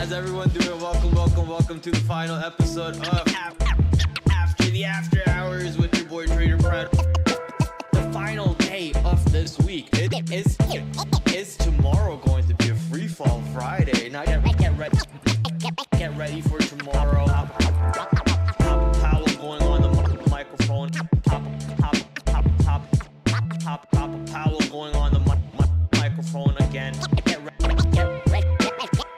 How's everyone doing? Welcome to the final episode of After the After Hours with your boy TraderPrad. The final day of this week is tomorrow going to be a free fall Friday. Now get ready for tomorrow. Powell going on the microphone. Powell going on the microphone again.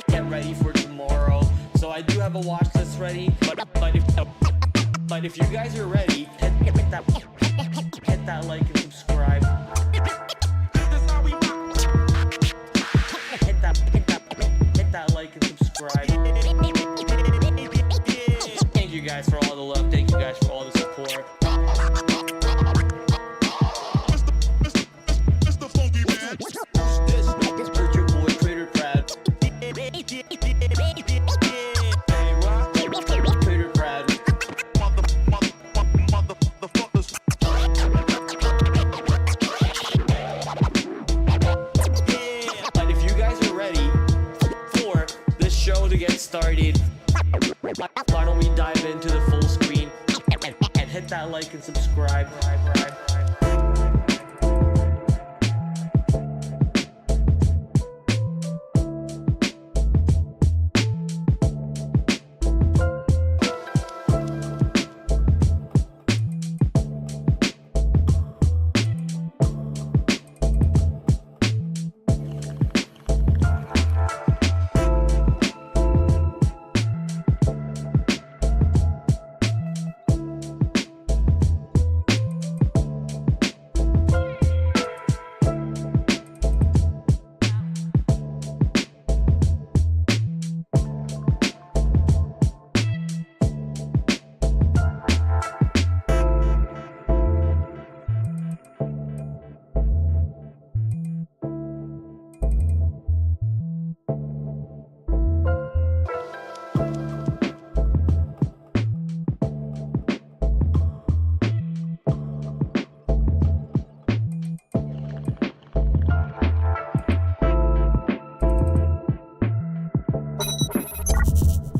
Get ready for tomorrow. So I do have a watch list ready, but if you guys are ready, hit that like and subscribe. Hit that like and subscribe. Thank you guys for all the love. Thank you guys for all the support. This is your boy TraderPrad. TraderPrad. But if you guys are ready for this show to get started, why don't we dive into the full screen and hit that like and subscribe.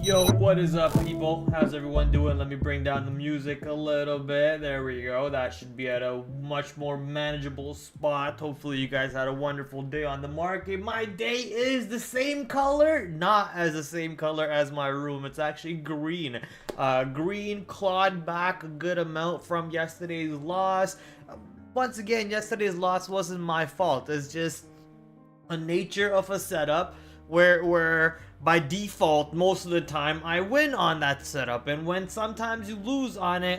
Yo, what is up, people? How's everyone doing? Let me bring down the music a little bit. There we go. That should be at a much more manageable spot. Hopefully you guys had a wonderful day on the market. My day is the same color, not as the same color as my room. It's actually green. Green clawed back a good amount from yesterday's loss. Once again, yesterday's loss wasn't my fault. It's just a nature of a setup where by default most of the time I win on that setup, and when sometimes you lose on it,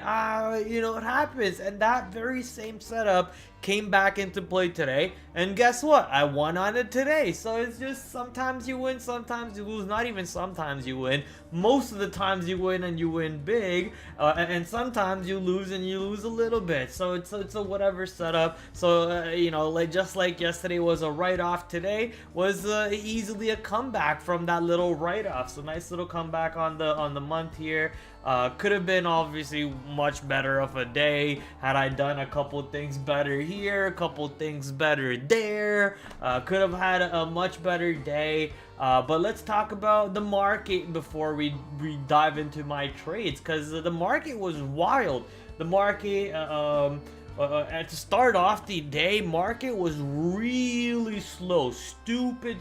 you know, it happens. And that very same setup came back into play today, and guess what? I won on it today. So it's just sometimes you win, sometimes you lose. Not even sometimes you win, most of the times you win, and you win big, and sometimes you lose and you lose a little bit. So it's a whatever setup. So you know, like just like yesterday was a write-off, today was easily a comeback from that little write-off. So nice little comeback on the month here. Could have been obviously much better of a day had I done a couple things better here, a couple things better there. Could have had a much better day. But let's talk about the market before we dive into my trades, because the market was wild. The market, to start off the day, market was really slow, stupid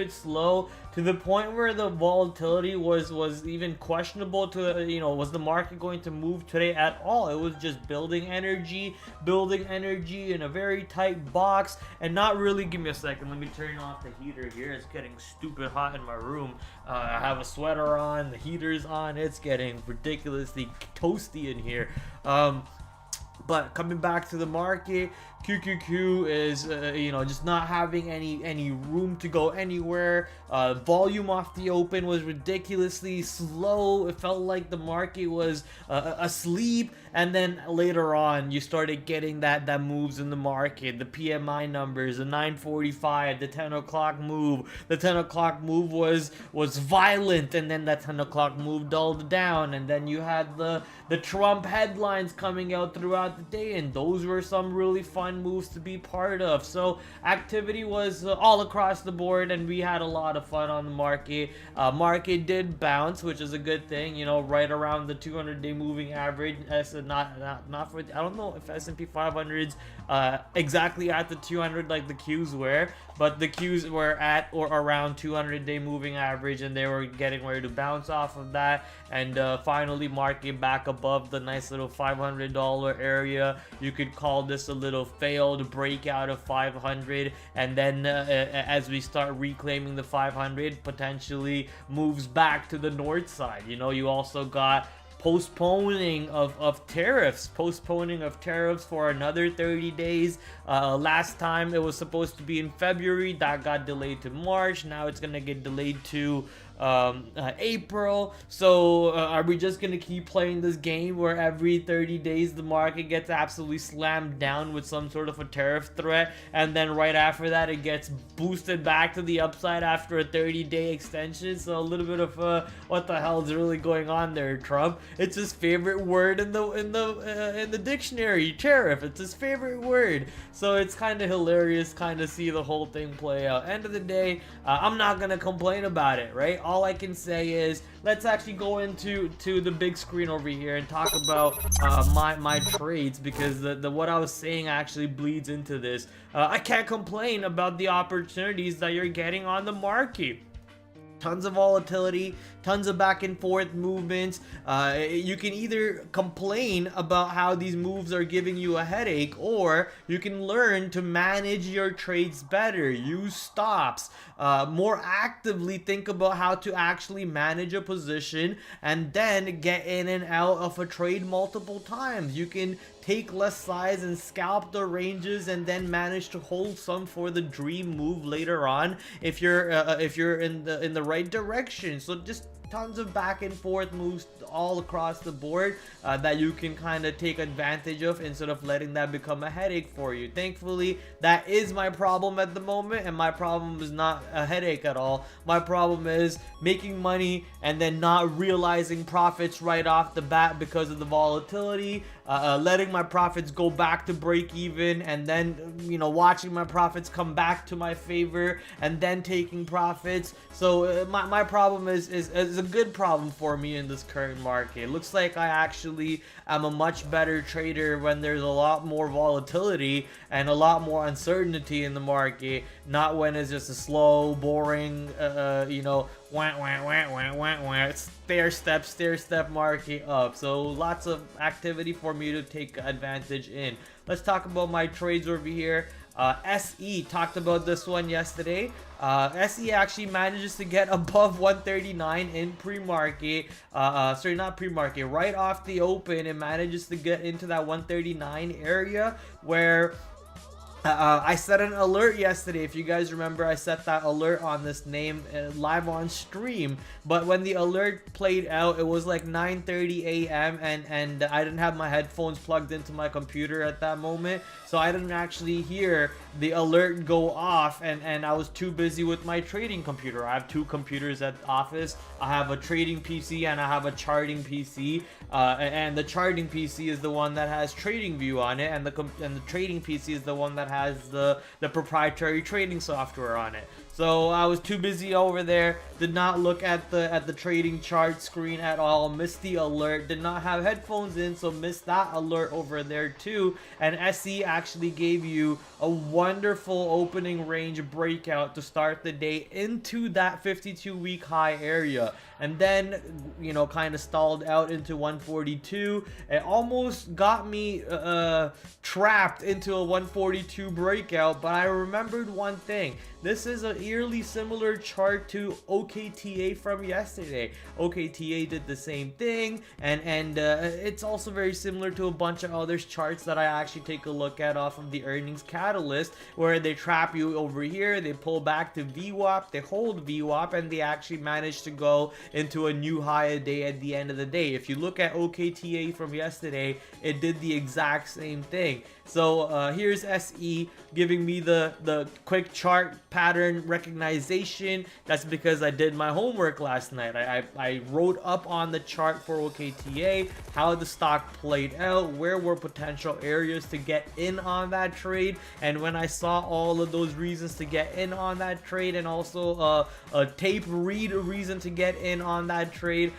slow, to the point where the volatility was even questionable. To, you know, was the market going to move today at all? It was just building energy in a very tight box, and not really. Give me a second, let me turn off the heater here. It's getting stupid hot in my room. I have a sweater on, the heater's on, it's getting ridiculously toasty in here. But coming back to the market, QQQ is, you know, just not having any room to go anywhere. Volume off the open was ridiculously slow. It felt like the market was asleep. And then later on, you started getting that moves in the market. The PMI numbers, the 945, the 10 o'clock move. The 10 o'clock move was violent, and then that 10 o'clock move dulled down. And then you had the Trump headlines coming out throughout the day, and those were some really fun fun moves to be part of. So activity was all across the board, and we had a lot of fun on the market. Market did bounce, which is a good thing, you know, right around the 200-day moving average. Not for, I don't know if S&P 500's exactly at the 200 like the Qs were, but the Qs were at or around 200-day moving average, and they were getting ready to bounce off of that. And finally market back above the nice little $500 area. You could call this a little failed breakout of 500, and then as we start reclaiming the 500, potentially moves back to the north side. You know, you also got postponing of tariffs for another 30 days. Last time it was supposed to be in February, that got delayed to March. Now it's gonna get delayed to April. So are we just gonna keep playing this game where every 30 days the market gets absolutely slammed down with some sort of a tariff threat, and then right after that it gets boosted back to the upside after a 30-day extension? So a little bit of what the hell is really going on there, Trump? It's his favorite word in the dictionary, tariff. It's his favorite word. So it's kind of hilarious kind of see the whole thing play out. End of the day, I'm not gonna complain about it, right? All I can say is let's actually go into the big screen over here and talk about my trades, because the what I was saying actually bleeds into this. I can't complain about the opportunities that you're getting on the market. Tons of volatility, tons of back and forth movements. You can either complain about how these moves are giving you a headache, or you can learn to manage your trades better, use stops, more actively think about how to actually manage a position, and then get in and out of a trade multiple times. You can take less size and scalp the ranges, and then manage to hold some for the dream move later on if you're in the right direction. So just tons of back and forth moves all across the board that you can kind of take advantage of instead of letting that become a headache for you. Thankfully, that is my problem at the moment, and my problem is not a headache at all. My problem is making money and then not realizing profits right off the bat because of the volatility, letting my profits go back to break even, and then, you know, watching my profits come back to my favor and then taking profits. So my problem is a good problem for me in this current market. It looks like I actually am a much better trader when there's a lot more volatility and a lot more uncertainty in the market, not when it's just a slow, boring, you know, stair step market up. So lots of activity for me to take advantage in. Let's talk about my trades over here. SE, talked about this one yesterday. SE actually manages to get above 139 in pre-market. Sorry, not pre-market, right off the open. It manages to get into that 139 area where I set an alert yesterday. If you guys remember, I set that alert on this name live on stream. But when the alert played out, it was like 9:30 a.m. and I didn't have my headphones plugged into my computer at that moment, so I didn't actually hear the alert go off, and I was too busy with my trading computer. I have two computers at the office. I have a trading PC and I have a charting PC. And the charting PC is the one that has TradingView on it, and the trading PC is the one that has the proprietary trading software on it. So I was too busy over there, did not look at the trading chart screen at all, missed the alert, did not have headphones in, so missed that alert over there too. And SE actually gave you a wonderful opening range breakout to start the day into that 52-week high area, and then, you know, kind of stalled out into 142. It almost got me trapped into a 142 breakout, but I remembered one thing. This is an eerily similar chart to OKTA from yesterday. OKTA did the same thing, and it's also very similar to a bunch of other charts that I actually take a look at off of the earnings catalyst, where they trap you over here, they pull back to VWAP, they hold VWAP, and they actually manage to go into a new high a day at the end of the day. If you look at OKTA from yesterday, it did the exact same thing. So here's SE. SE giving me the quick chart pattern recognition. That's because I did my homework last night. I wrote up on the chart for OKTA how the stock played out, where were potential areas to get in on that trade, and when I saw all of those reasons to get in on that trade, and also a tape read reason to get in on that trade,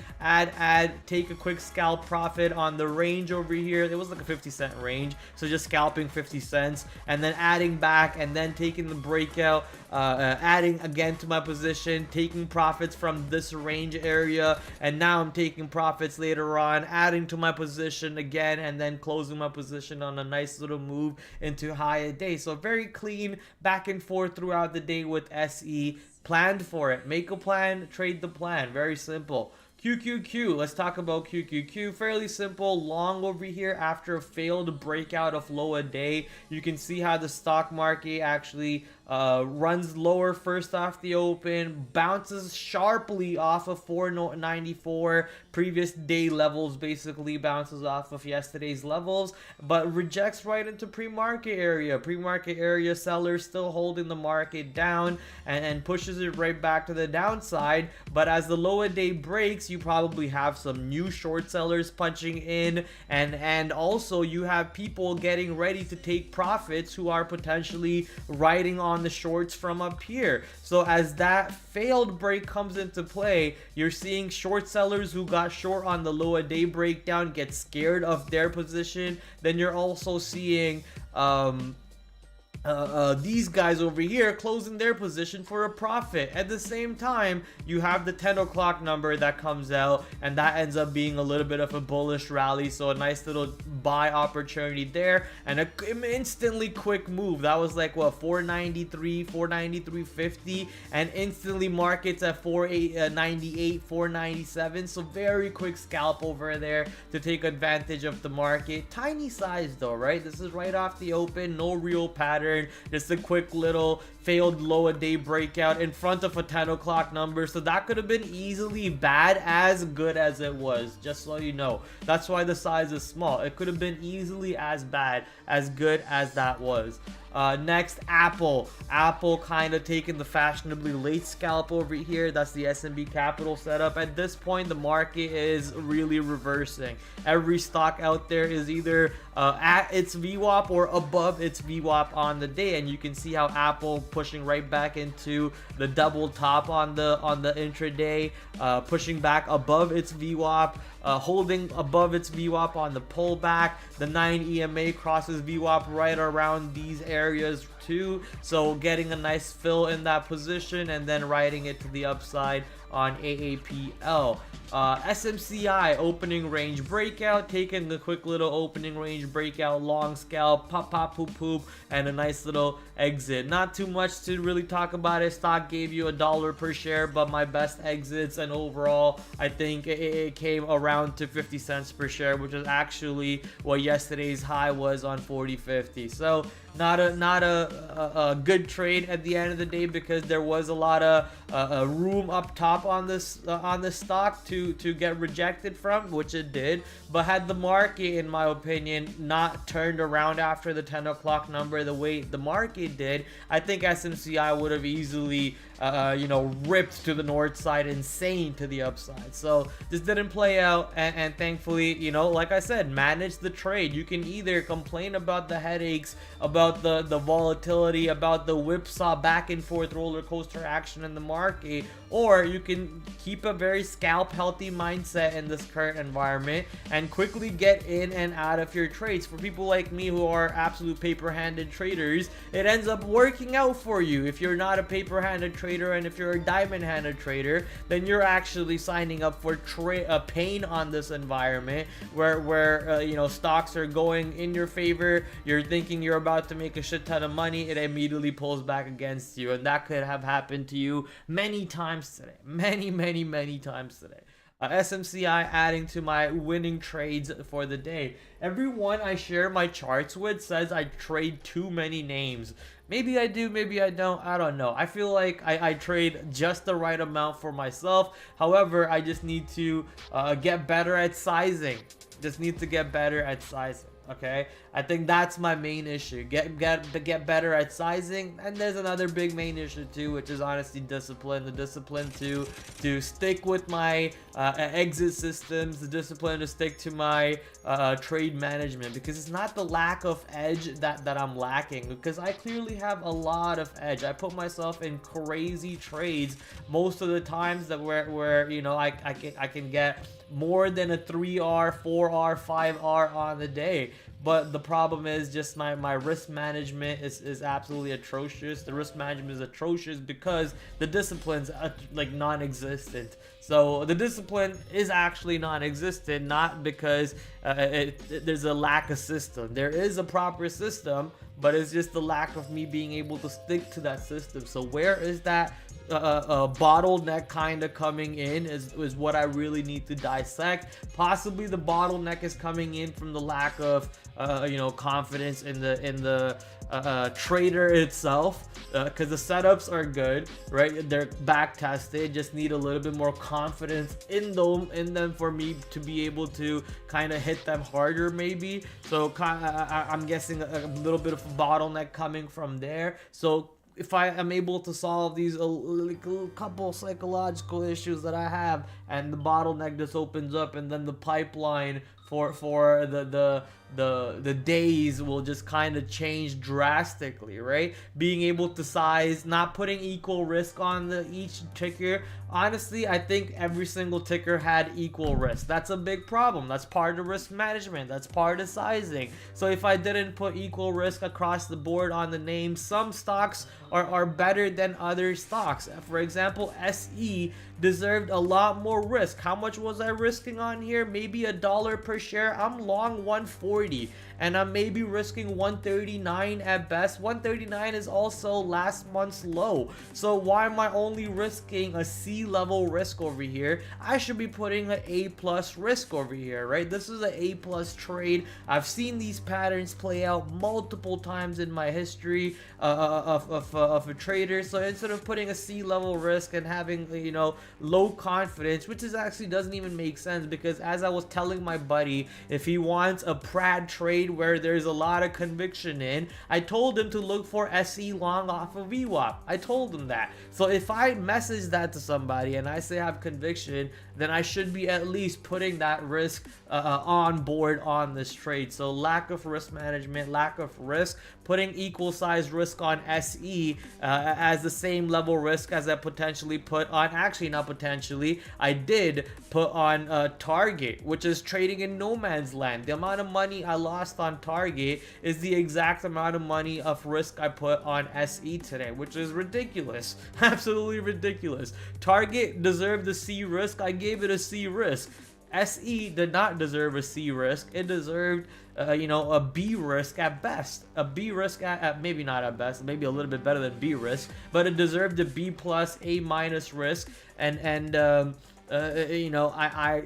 take a quick scalp profit on the range over here. It was like a 50-cent range, so just scalping 50 cents and then adding back and then taking the breakout, adding again to my position, taking profits from this range area, and now I'm taking profits later on, adding to my position again, and then closing my position on a nice little move into higher day. So very clean back and forth throughout the day with SE. Planned for it. Make a plan, trade the plan. Very simple. QQQ, let's talk about QQQ. Fairly simple, long over here after a failed breakout of low a day. You can see how the stock market actually runs lower first off the open, bounces sharply off of 494 previous day levels, basically bounces off of yesterday's levels, but rejects right into pre-market area. Pre-market area sellers still holding the market down and pushes it right back to the downside. But as the lower day breaks, you probably have some new short sellers punching in, and also you have people getting ready to take profits who are potentially riding on the shorts from up here. So as that failed break comes into play, you're seeing short sellers who got short on the lower day breakdown get scared of their position. Then you're also seeing these guys over here closing their position for a profit. At the same time, you have the 10 o'clock number that comes out, and that ends up being a little bit of a bullish rally. So a nice little buy opportunity there, and an instantly quick move. That was like what, 493, 493.50, and instantly markets at 498, 497. So very quick scalp over there to take advantage of the market. Tiny size though, right? This is right off the open, no real pattern. Just a quick little failed lower day breakout in front of a 10 o'clock number. So that could have been easily bad as good as it was, just so you know. That's why the size is small. It could have been easily as bad as good as that was. Next, Apple. Apple kind of taking the fashionably late scalp over here. That's the S&B Capital setup. At this point, the market is really reversing. Every stock out there is either at its VWAP or above its VWAP on the day, and you can see how Apple pushing right back into the double top on the intraday, pushing back above its VWAP, holding above its VWAP on the pullback. The 9 EMA crosses VWAP right around these areas too, so getting a nice fill in that position and then riding it to the upside on AAPL. SMCI opening range breakout, taking the quick little opening range breakout, long scalp, pop pop poop poop, and a nice little exit. Not too much to really talk about it. Stock gave you $1 per share, but my best exits and overall I think it came around to 50 cents per share, which is actually what yesterday's high was on 40.50. So not a good trade at the end of the day, because there was a lot of room up top on this stock to get rejected from, which it did. But had the market, in my opinion, not turned around after the 10 o'clock number the way the market did, I think SMCI would have easily ripped to the north side, insane to the upside. So this didn't play out, and thankfully, like I said, manage the trade. You can either complain about the headaches, about the volatility, about the whipsaw back and forth roller coaster action in the market, or you can keep a very scalp healthy mindset in this current environment and quickly get in and out of your trades. For people like me who are absolute paper-handed traders, it ends up working out for you. If you're not a paper-handed trader, and if you're a diamond-handed trader, then you're actually signing up for pain on this environment where stocks are going in your favor. You're thinking you're about to make a shit ton of money, it immediately pulls back against you, and that could have happened to you many times today. Many times today. SMCI adding to my winning trades for the day. Everyone I share my charts with says I trade too many names. Maybe I do, maybe I don't, I don't know. I feel like I trade just the right amount for myself. However, I just need to get better at sizing. Just need to get better at sizing. Okay, I think that's my main issue. Get better at sizing, and there's another big main issue too, which is honestly discipline. The discipline to stick with my exit systems, the discipline to stick to my trade management, because it's not the lack of edge that I'm lacking, because I clearly have a lot of edge. I put myself in crazy trades most of the times that where you know I can get more than a 3R, 4R, 5R on the day. But the problem is just my risk management is absolutely atrocious. The risk management is atrocious because the discipline's like non-existent. So the discipline is actually non-existent, not because there's a lack of system. There is a proper system, but it's just the lack of me being able to stick to that system. So where is that bottleneck kind of coming in is what I really need to dissect. Possibly the bottleneck is coming in from the lack of you know, confidence in the trader itself, because the setups are good, right? They're back tested, just need a little bit more confidence in them for me to be able to kind of hit them harder, maybe. So I'm guessing a little bit of a bottleneck coming from there. So if I am able to solve these like a couple psychological issues that I have, and the bottleneck just opens up, and then the pipeline for the days will just kind of change drastically, right? Being able to size, not putting equal risk on each ticker. Honestly, I think every single ticker had equal risk. That's a big problem. That's part of risk management. That's part of sizing. So if I didn't put equal risk across the board on the names, some stocks are better than other stocks. For example, SE deserved a lot more risk. How much was I risking on here? Maybe $1 per share. I'm long 140, and I'm maybe risking 139 at best. 139 is also last month's low. So why am I only risking a C level risk over here? I should be putting an A plus risk over here, right? This is an A plus trade. I've seen these patterns play out multiple times in my history of a trader. So instead of putting a C level risk and having, you know, low confidence, which is actually doesn't even make sense, because as I was telling my buddy, if he wants a Prad trade where there's a lot of conviction in, I told him to look for SE long off of VWAP. I told him that. So if I message that to somebody and I say I have conviction, then I should be at least putting that risk on board on this trade. So lack of risk management, lack of risk, putting equal size risk on SE as the same level risk as I potentially put on, actually not potentially, I did put on Target, which is trading in no man's land. The amount of money I lost on Target is the exact amount of money of risk I put on SE today, which is ridiculous. Absolutely ridiculous. Target deserved a C risk. I gave it a C risk. SE did not deserve a C risk. It deserved you know, a B risk at best. A B risk at maybe not at best, maybe a little bit better than B risk, but it deserved a B plus, A minus risk. And you know, I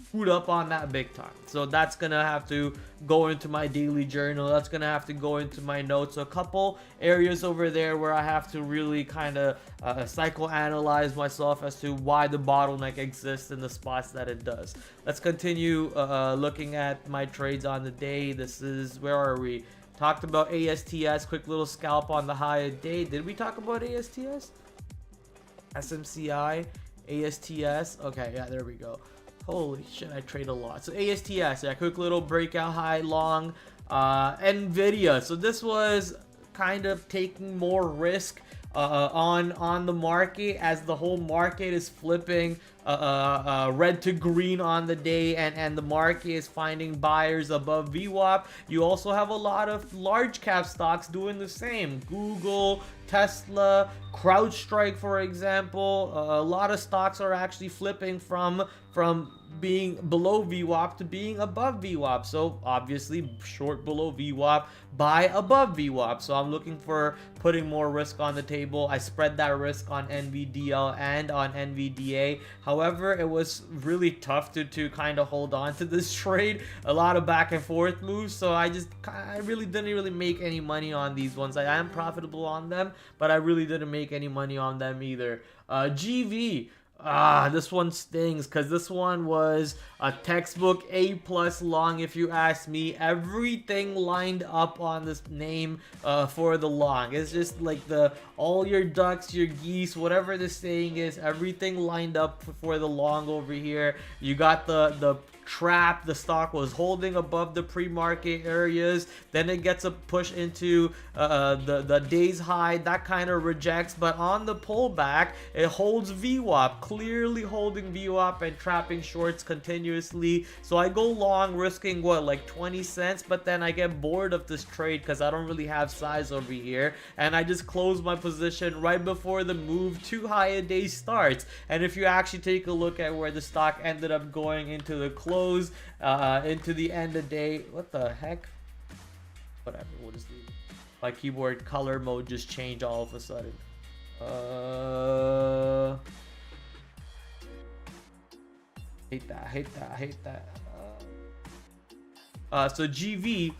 screwed up on that big time. So that's gonna have to go into my daily journal. That's gonna have to go into my notes. So a couple areas over there where I have to really kind of psychoanalyze myself as to why the bottleneck exists in the spots that it does. Let's continue looking at my trades on the day. This is, where are we? Talked about ASTS, quick little scalp on the high of day. Did we talk about ASTS? SMCI, ASTS. Okay, yeah, there we go. Holy shit, I trade a lot. So ASTS, yeah, quick little breakout high long. Nvidia. So this was kind of taking more risk on the market, as the whole market is flipping red to green on the day, and the market is finding buyers above VWAP. You also have a lot of large cap stocks doing the same. Google, Tesla, CrowdStrike, for example. A lot of stocks are actually flipping from being below VWAP to being above VWAP. So obviously short below VWAP, buy above VWAP. So I'm looking for putting more risk on the table. I spread that risk on NVDL and on NVDA. However, it was really tough to kind of hold on to this trade. A lot of back and forth moves. So I really didn't make any money on these ones. I am profitable on them, but I really didn't make any money on them either. GV. This one stings because this one was a textbook A plus long, if you ask me. Everything lined up on this name for the long. It's just like all your ducks, your geese, whatever the saying is, everything lined up for the long over here. You got the trap. The stock was holding above the pre-market areas, then it gets a push into the day's high. That kind of rejects, but on the pullback it holds VWAP, clearly holding VWAP and trapping shorts continuously. So I go long, risking what, like 20 cents, but then I get bored of this trade because I don't really have size over here, and I just close my position right before the move too high a day starts. And if you actually take a look at where the stock ended up going into the close, into the end of day, what the heck, whatever, we'll just leave it. My keyboard color mode just changed all of a sudden. Hate that. So GV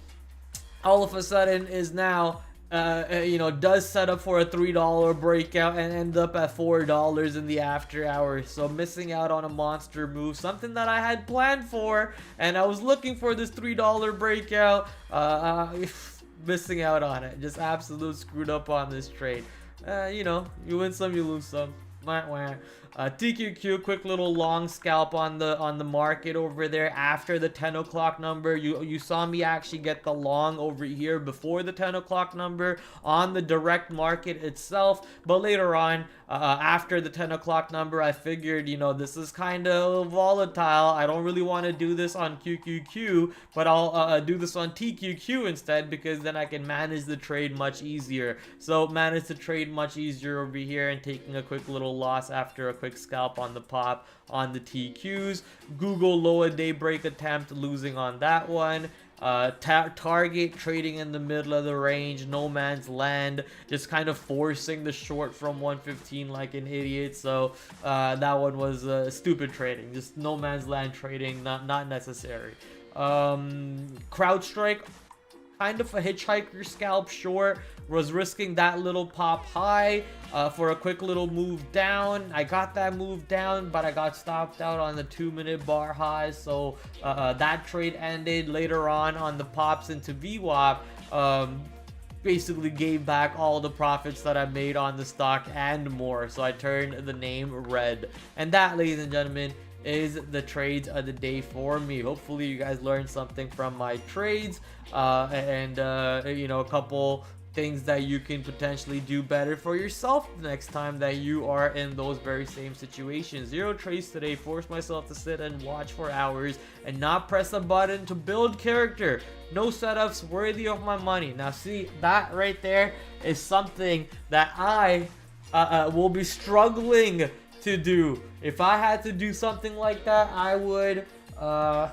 all of a sudden is now does set up for a $3 breakout and end up at $4 in the after hours. So missing out on a monster move, something that I had planned for, and I was looking for this $3 breakout. Missing out on it. Just absolute screwed up on this trade. You win some, you lose some. TQQ, quick little long scalp on the market over there after the 10 o'clock number. You saw me actually get the long over here before the 10 o'clock number on the direct market itself, but later on after the 10 o'clock number, I figured, this is kind of volatile. I don't really want to do this on QQQ, but I'll do this on TQQ instead, because then I can manage the trade much easier. So manage the trade much easier over here, and taking a quick little loss after a quick scalp on the pop on the TQs. Google lower daybreak attempt, losing on that one. Target trading in the middle of the range, no man's land, just kind of forcing the short from 115 like an idiot. So that one was stupid trading, just no man's land trading, not necessary. CrowdStrike, kind of a hitchhiker scalp short, was risking that little pop high for a quick little move down. I got that move down, but I got stopped out on the 2-minute bar high, so that trade ended. Later on the pops into VWAP, basically gave back all the profits that I made on the stock and more, so I turned the name red. And that, ladies and gentlemen, is the trades of the day for me. Hopefully you guys learned something from my trades, and a couple things that you can potentially do better for yourself the next time that you are in those very same situations. 0 trades today. Forced myself to sit and watch for hours and not press a button to build character. No setups worthy of my money. Now see, that right there is something that I will be struggling to do. If I had to do something like that, I would I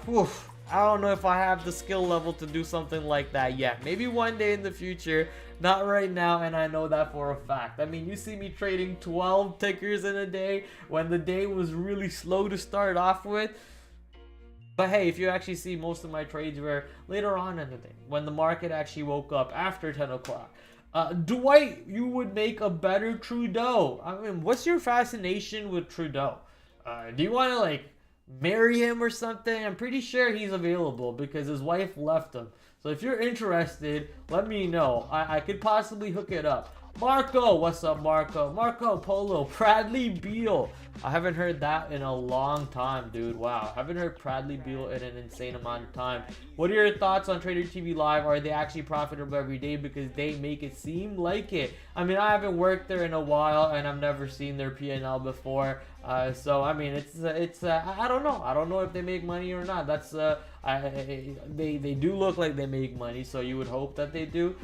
don't know if I have the skill level to do something like that yet. Maybe one day in the future, not right now, and I know that for a fact. I mean, you see me trading 12 tickers in a day when the day was really slow to start off with. But hey, if you actually see, most of my trades were later on in the day, when the market actually woke up after 10 o'clock. Dwight, you would make a better Trudeau. I mean, what's your fascination with Trudeau? Do you want to, marry him or something? I'm pretty sure he's available because his wife left him. So if you're interested, let me know. I could possibly hook it up. Marco, what's up, Marco? Marco Polo, Bradley Beal. I haven't heard that in a long time, dude. Wow, I haven't heard Bradley Beal in an insane amount of time. What are your thoughts on Trader TV Live? Are they actually profitable every day? Because they make it seem like it. I mean, I haven't worked there in a while, and I've never seen their P&L before. So I mean, it's I don't know. I don't know if they make money or not. That's they do look like they make money, so you would hope that they do.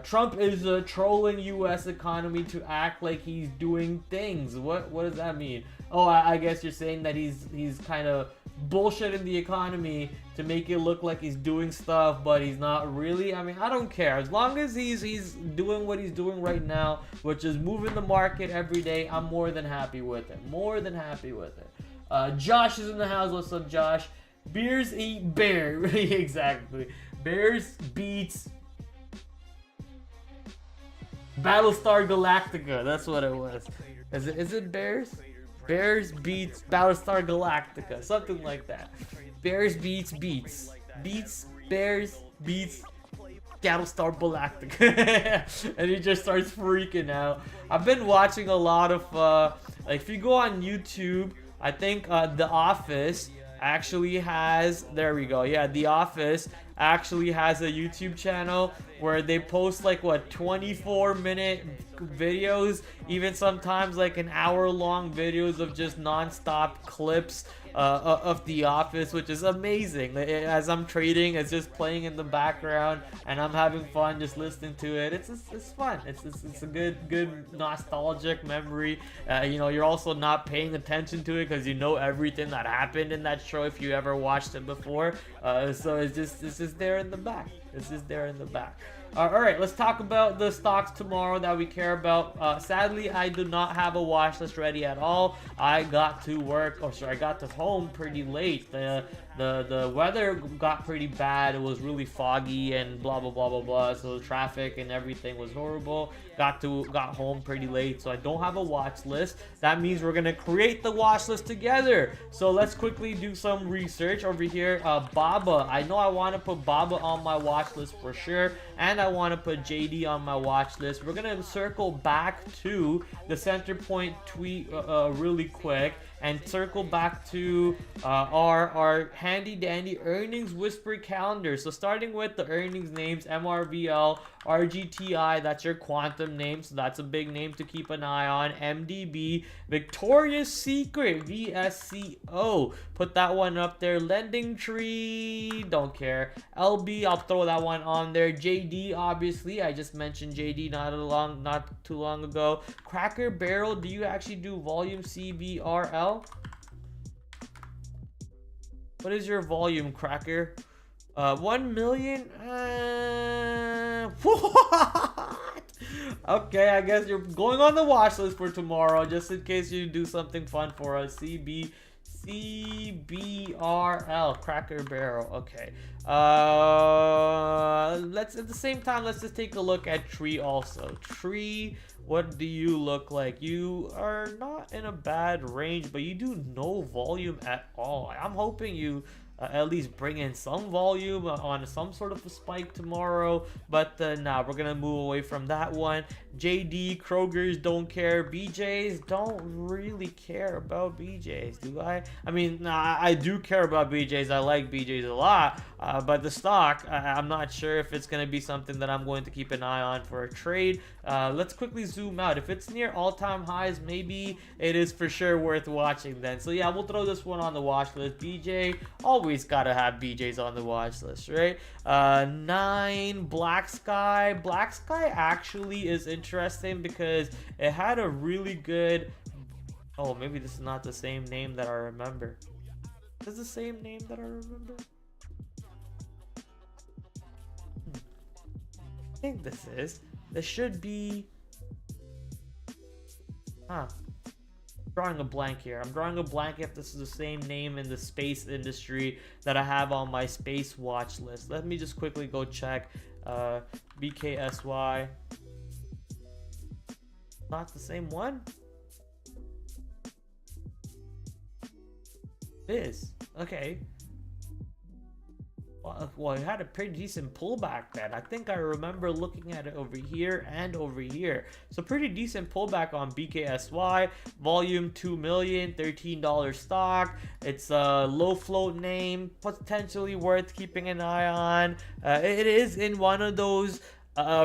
Trump is trolling U.S. economy to act like he's doing things. What does that mean? Oh, I guess you're saying that he's kind of bullshitting the economy to make it look like he's doing stuff, but he's not really. I mean, I don't care. As long as he's doing what he's doing right now, which is moving the market every day, I'm more than happy with it. More than happy with it. Josh is in the house. What's up, Josh? Bears eat bear. Exactly. Bears beats Battlestar Galactica. That's what it was. Is it Bears? Bears beats Battlestar Galactica, something like that. Bears beats Bears beats Battlestar Galactica. And he just starts freaking out. I've been watching a lot of like, if you go on YouTube, I think The Office actually has, there we go, yeah, The Office actually has a YouTube channel where they post like, what, 24-minute videos, even sometimes like an hour-long videos of just non-stop clips of The Office, which is amazing. As I'm trading, it's just playing in the background and I'm having fun just listening to it. It's fun. It's a good nostalgic memory. You know, you're also not paying attention to it because you know everything that happened in that show if you ever watched it before. So it's just there in the back. It's just there in the back. All right, let's talk about the stocks tomorrow that we care about. Sadly, I do not have a watch list ready at all. I got to work, or sorry, I got to home pretty late. The weather got pretty bad. It was really foggy and blah blah blah blah blah. So the traffic and everything was horrible. Got home pretty late, so I don't have a watch list. That means we're gonna create the watch list together. So let's quickly do some research over here. Baba, I know I want to put Baba on my watch list for sure, and I want to put JD on my watch list. We're gonna circle back to the center point tweet really quick and circle back to our handy dandy earnings whisper calendar. So starting with the earnings names, MRVL, RGTI, that's your quantum name, so that's a big name to keep an eye on. MDB, Victoria's Secret, VSCO, put that one up there. Lending Tree, don't care. LB, I'll throw that one on there. JD, obviously, I just mentioned JD not too long ago. Cracker Barrel, do you actually do volume CBRL? What is your volume, Cracker? 1 million? What? Okay, I guess you're going on the watch list for tomorrow, just in case you do something fun for us. CBRL, Cracker Barrel. Okay. Let's at the same time, let's just take a look at Tree also. Tree, what do you look like? You are not in a bad range, but you do no volume at all. I'm hoping you at least bring in some volume on some sort of a spike tomorrow, but nah, we're gonna move away from that one. JD, Kroger's, don't care. BJ's, don't really care about BJ's, do I? I mean, nah, I do care about BJ's. I like BJ's a lot, but the stock, I'm not sure if it's gonna be something that I'm going to keep an eye on for a trade. Let's quickly zoom out. If it's near all-time highs, maybe it is for sure worth watching then. So yeah, we'll throw this one on the watch list. BJ, always gotta have BJ's on the watch list, right? 9, Black Sky. Black Sky actually is interesting because it had a really good, oh, maybe this is not the same name that I remember. Is this the same name that I remember? I think this should be, drawing a blank here. I'm drawing a blank if this is the same name in the space industry that I have on my space watch list. Let me just quickly go check. BKSY. Not the same one? It is. Okay. Well, it had a pretty decent pullback then. I think I remember looking at it over here and over here. So pretty decent pullback on BKSY. Volume 2 million, $13 stock. It's a low float name, potentially worth keeping an eye on. It is in one of those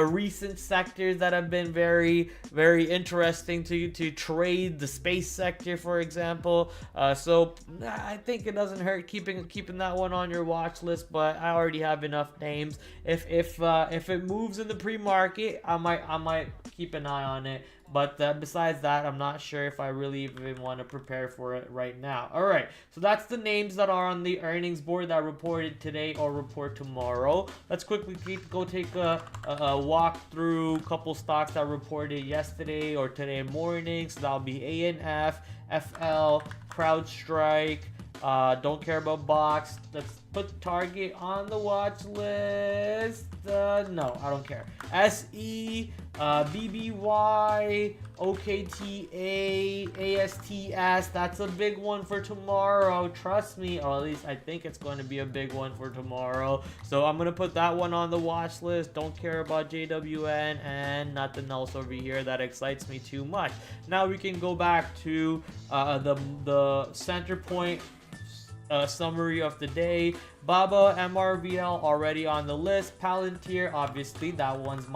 recent sectors that have been very interesting to trade, the space sector, for example. So I think it doesn't hurt keeping that one on your watch list, but I already have enough names. If it moves in the pre-market, I might keep an eye on it. But besides that, I'm not sure if I really even want to prepare for it right now. All right, so that's the names that are on the earnings board that reported today or report tomorrow. Let's quickly go take a walk through a couple stocks that reported yesterday or today morning. So that'll be ANF, FL, CrowdStrike. Don't care about Box. Let's put Target on the watch list. No, I don't care. SE, BBY, OKTA, ASTS, that's a big one for tomorrow, trust me, or at least I think it's going to be a big one for tomorrow. So I'm going to put that one on the watch list. Don't care about JWN and nothing else over here that excites me too much. Now we can go back to the center point summary of the day. Baba, MRVL already on the list. Palantir, obviously that one's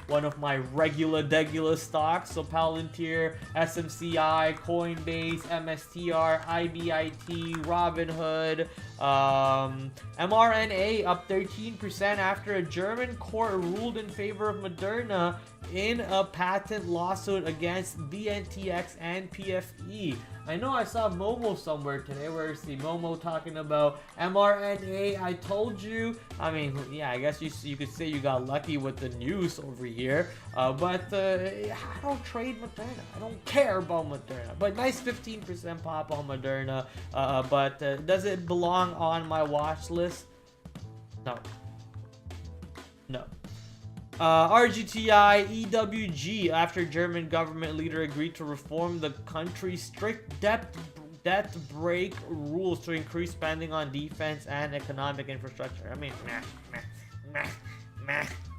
one of my regular stocks. So Palantir, SMCI, Coinbase, MSTR, IBIT, Robinhood, mRNA up 13% after a German court ruled in favor of Moderna in a patent lawsuit against BNTX and PFE. I know I saw Momo somewhere today. Where's the Momo talking about mRNA? I told you. I mean, yeah, I guess you could say you got lucky with the news over here. But I don't trade Moderna. I don't care about Moderna. But nice 15% pop on Moderna. But does it belong on my watch list? No. No. RGTI EWG, after German government leader agreed to reform the country's strict debt break rules to increase spending on defense and economic infrastructure. I mean,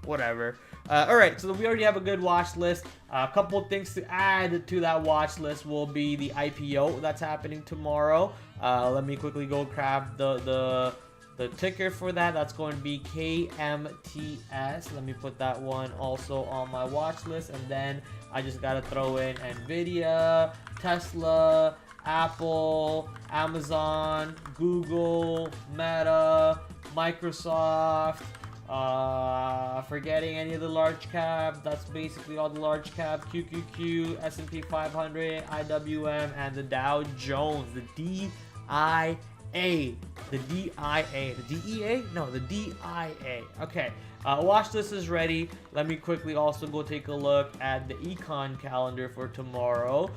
whatever. Alright, so we already have a good watch list. A couple things to add to that watch list will be the IPO that's happening tomorrow. Let me quickly go grab the ticker for that. That's going to be KMTS. Let me put that one also on my watch list. And then I just got to throw in Nvidia, Tesla, Apple, Amazon, Google, Meta, Microsoft, forgetting any of the large cap. That's basically all the large cap. QQQ, S&P 500, IWM, and the Dow Jones, the DIA. The DIA. The DEA? No, the DIA. Okay. Watch list is ready. Let me quickly also go take a look at the econ calendar for tomorrow.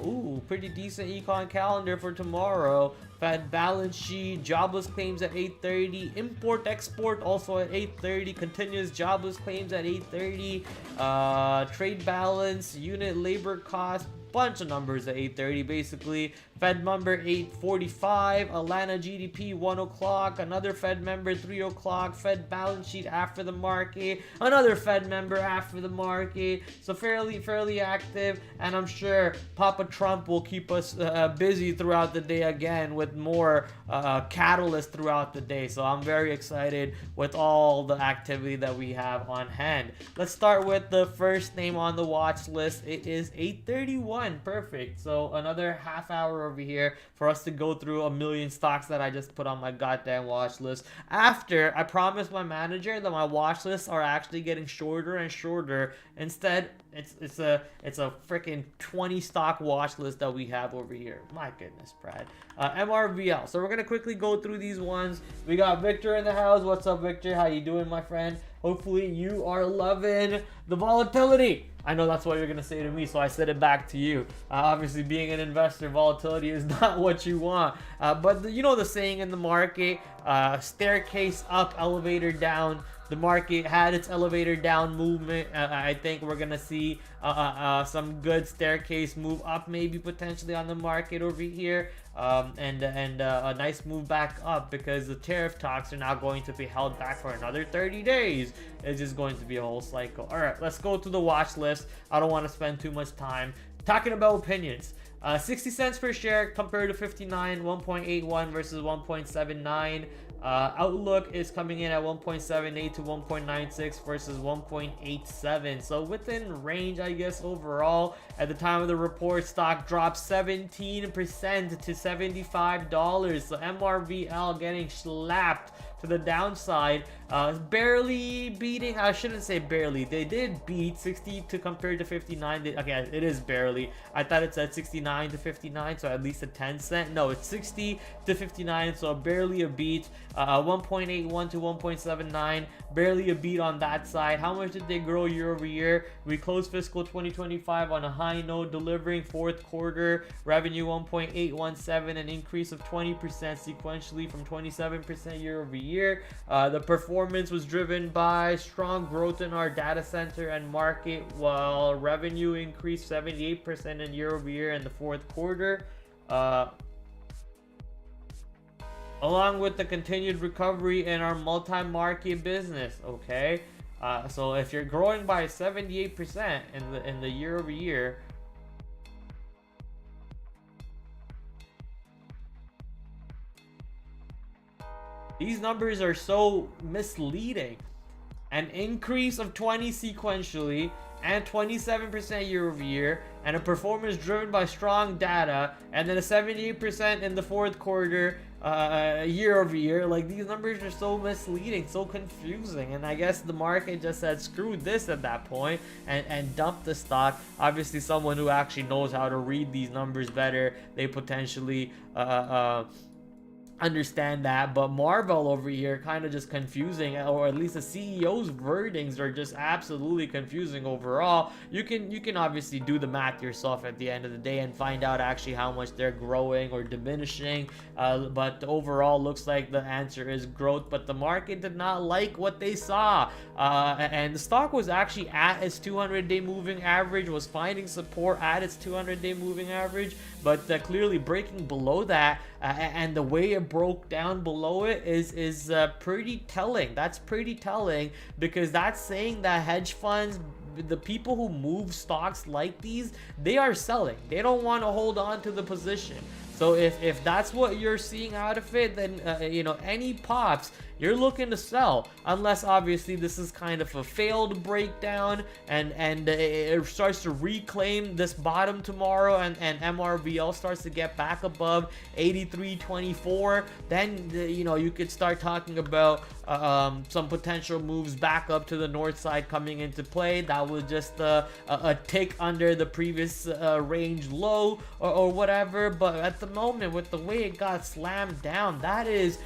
Ooh, pretty decent econ calendar for tomorrow. Fed balance sheet, jobless claims at 8:30, import export also at 8:30, continuous jobless claims at 8:30, trade balance, unit labor cost, bunch of numbers at 8:30 basically. Fed member 8:45, Atlanta GDP 1 o'clock, another Fed member 3 o'clock, Fed balance sheet after the market, another Fed member after the market. So fairly active, and I'm sure Papa Trump will keep us busy throughout the day again with more catalysts throughout the day. So I'm very excited with all the activity that we have on hand. Let's start with the first name on the watch list. It is 8:31. Perfect. So another half hour over here for us to go through a million stocks that I just put on my goddamn watch list. After I promised my manager that my watch lists are actually getting shorter and shorter. Instead, it's a freaking 20 stock watch list that we have over here. My goodness, Brad. MRVL. So we're gonna quickly go through these ones. We got Victor in the house. What's up, Victor? How you doing, my friend? Hopefully you are loving the volatility. I know that's what you're gonna say to me, so I said it back to you. Obviously, being an investor, volatility is not what you want. But you know the saying in the market, staircase up, elevator down. The market had its elevator down movement. I think we're gonna see some good staircase move up, maybe potentially on the market over here, and a nice move back up, because the tariff talks are now going to be held back for another 30 days. It's just going to be a whole cycle. All right, let's go to the watch list. I don't want to spend too much time talking about opinions. 60 cents per share compared to 59, 1.81 versus 1.79. Outlook is coming in at 1.78 to 1.96 versus 1.87. So within range, I guess, overall. At the time of the report, stock dropped 17% to $75. So MRVL getting slapped to the downside, barely beating. I shouldn't say barely, they did beat 60 to compared to 59. Okay, it is barely. I thought it said 69 to 59, so at least a 10 cent. No, it's 60 to 59, so barely a beat. 1.81 to 1.79, barely a beat on that side. How much did they grow year over year? We closed fiscal 2025 on a high note, delivering fourth quarter revenue 1.817, an increase of 20% sequentially from 27% year over year. year. The performance was driven by strong growth in our data center and market, while revenue increased 78% in year-over-year in the fourth quarter. Along with the continued recovery in our multi-market business. Okay, so if you're growing by 78% in the year-over-year, these numbers are so misleading. An increase of 20 sequentially and 27% year-over-year, and a performance driven by strong data, and then a 78% in the fourth quarter year-over-year. Like, these numbers are so misleading, so confusing, and I guess the market just said screw this at that point and dumped the stock. Obviously, someone who actually knows how to read these numbers better, they potentially understand that. But Marvel over here kind of just confusing, or at least the CEO's wordings are just absolutely confusing overall. You can obviously do the math yourself at the end of the day and find out actually how much they're growing or diminishing, but overall looks like the answer is growth. But the market did not like what they saw, and the stock was actually at its 200-day moving average, was finding support at its 200-day moving average, but clearly breaking below that, and the way it broke down below it is pretty telling. That's pretty telling, because that's saying that hedge funds, the people who move stocks like these, they are selling. They don't want to hold on to the position. So if that's what you're seeing out of it, then any pops, you're looking to sell, unless obviously this is kind of a failed breakdown and it starts to reclaim this bottom tomorrow, and MRVL starts to get back above 83.24. Then you could start talking about some potential moves back up to the north side coming into play. That was just a tick under the previous range low or whatever. But at the moment, with the way it got slammed down, that is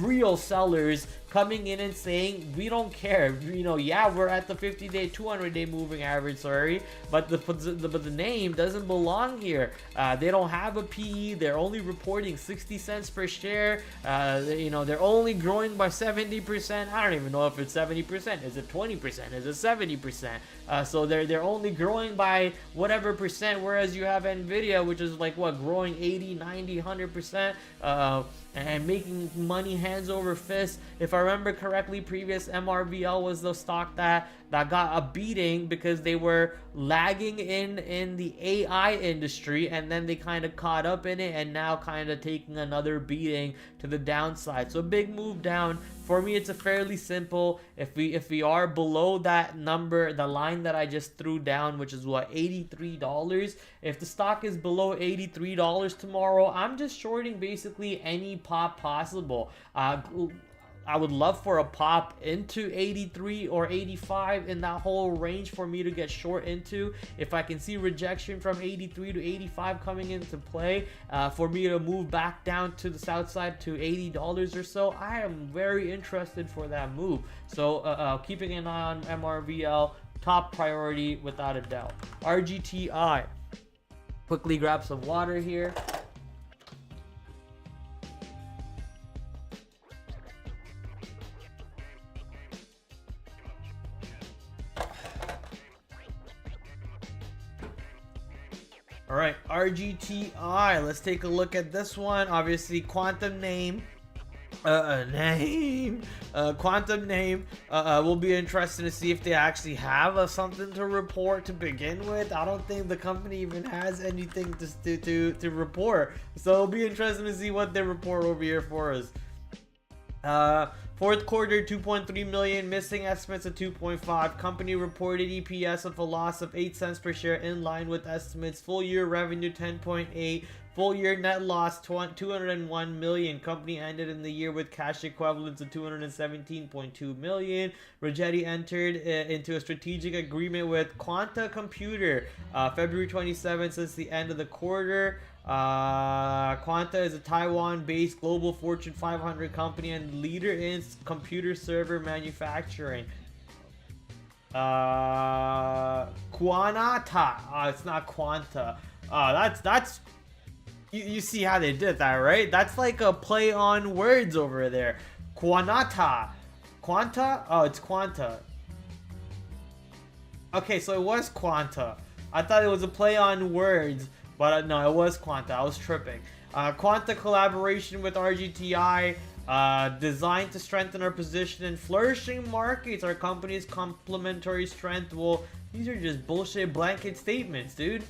real sellers coming in and saying, we don't care, yeah, we're at the 50-day 200-day moving average, sorry, but the name doesn't belong here. They don't have a PE. They're only reporting 60 cents per share. They're only growing by 70%. I don't even know if it's 70%. Is it 20%? Is it 70%? So they're only growing by whatever percent, whereas you have Nvidia, which is like what, growing 80, 90, 100%, and making money hands over fist. If I remember correctly, previous MRVL was the stock that got a beating because they were lagging in the AI industry, and then they kind of caught up in it, and now kind of taking another beating to the downside. So big move down. For me, it's a fairly simple, if we are below that number, the line that I just threw down, which is what, $83, if the stock is below $83 tomorrow, I'm just shorting basically any pop possible. I would love for a pop into 83 or 85, in that whole range for me to get short into. If I can see rejection from 83 to 85 coming into play, for me to move back down to the south side to $80 or so, I am very interested for that move. So keeping an eye on MRVL, top priority without a doubt. RGTI, quickly grab some water here. All right, RGTI, let's take a look at this one. Obviously, quantum name. Quantum name. Will be interesting to see if they actually have something to report to begin with. I don't think the company even has anything to report. So it'll be interesting to see what they report over here for us. Fourth quarter, 2.3 million, missing estimates of 2.5. Company reported EPS of a loss of 8 cents per share, in line with estimates. Full year revenue 10.8. Full year net loss 201 million. Company ended in the year with cash equivalents of 217.2 million. Rigetti entered into a strategic agreement with Quanta Computer February 27th, since the end of the quarter. Quanta is a Taiwan-based global Fortune 500 company and leader in computer server manufacturing. Quanata. It's not Quanta. That's you see how they did that, right? That's like a play on words over there. Quanta. Quanta? Oh, it's Quanta. Okay, so it was Quanta. I thought it was a play on words, but no, it was Quanta. I was tripping. Quanta collaboration with RGTI, designed to strengthen our position in flourishing markets. Our company's complementary strength will... These are just bullshit blanket statements, dude.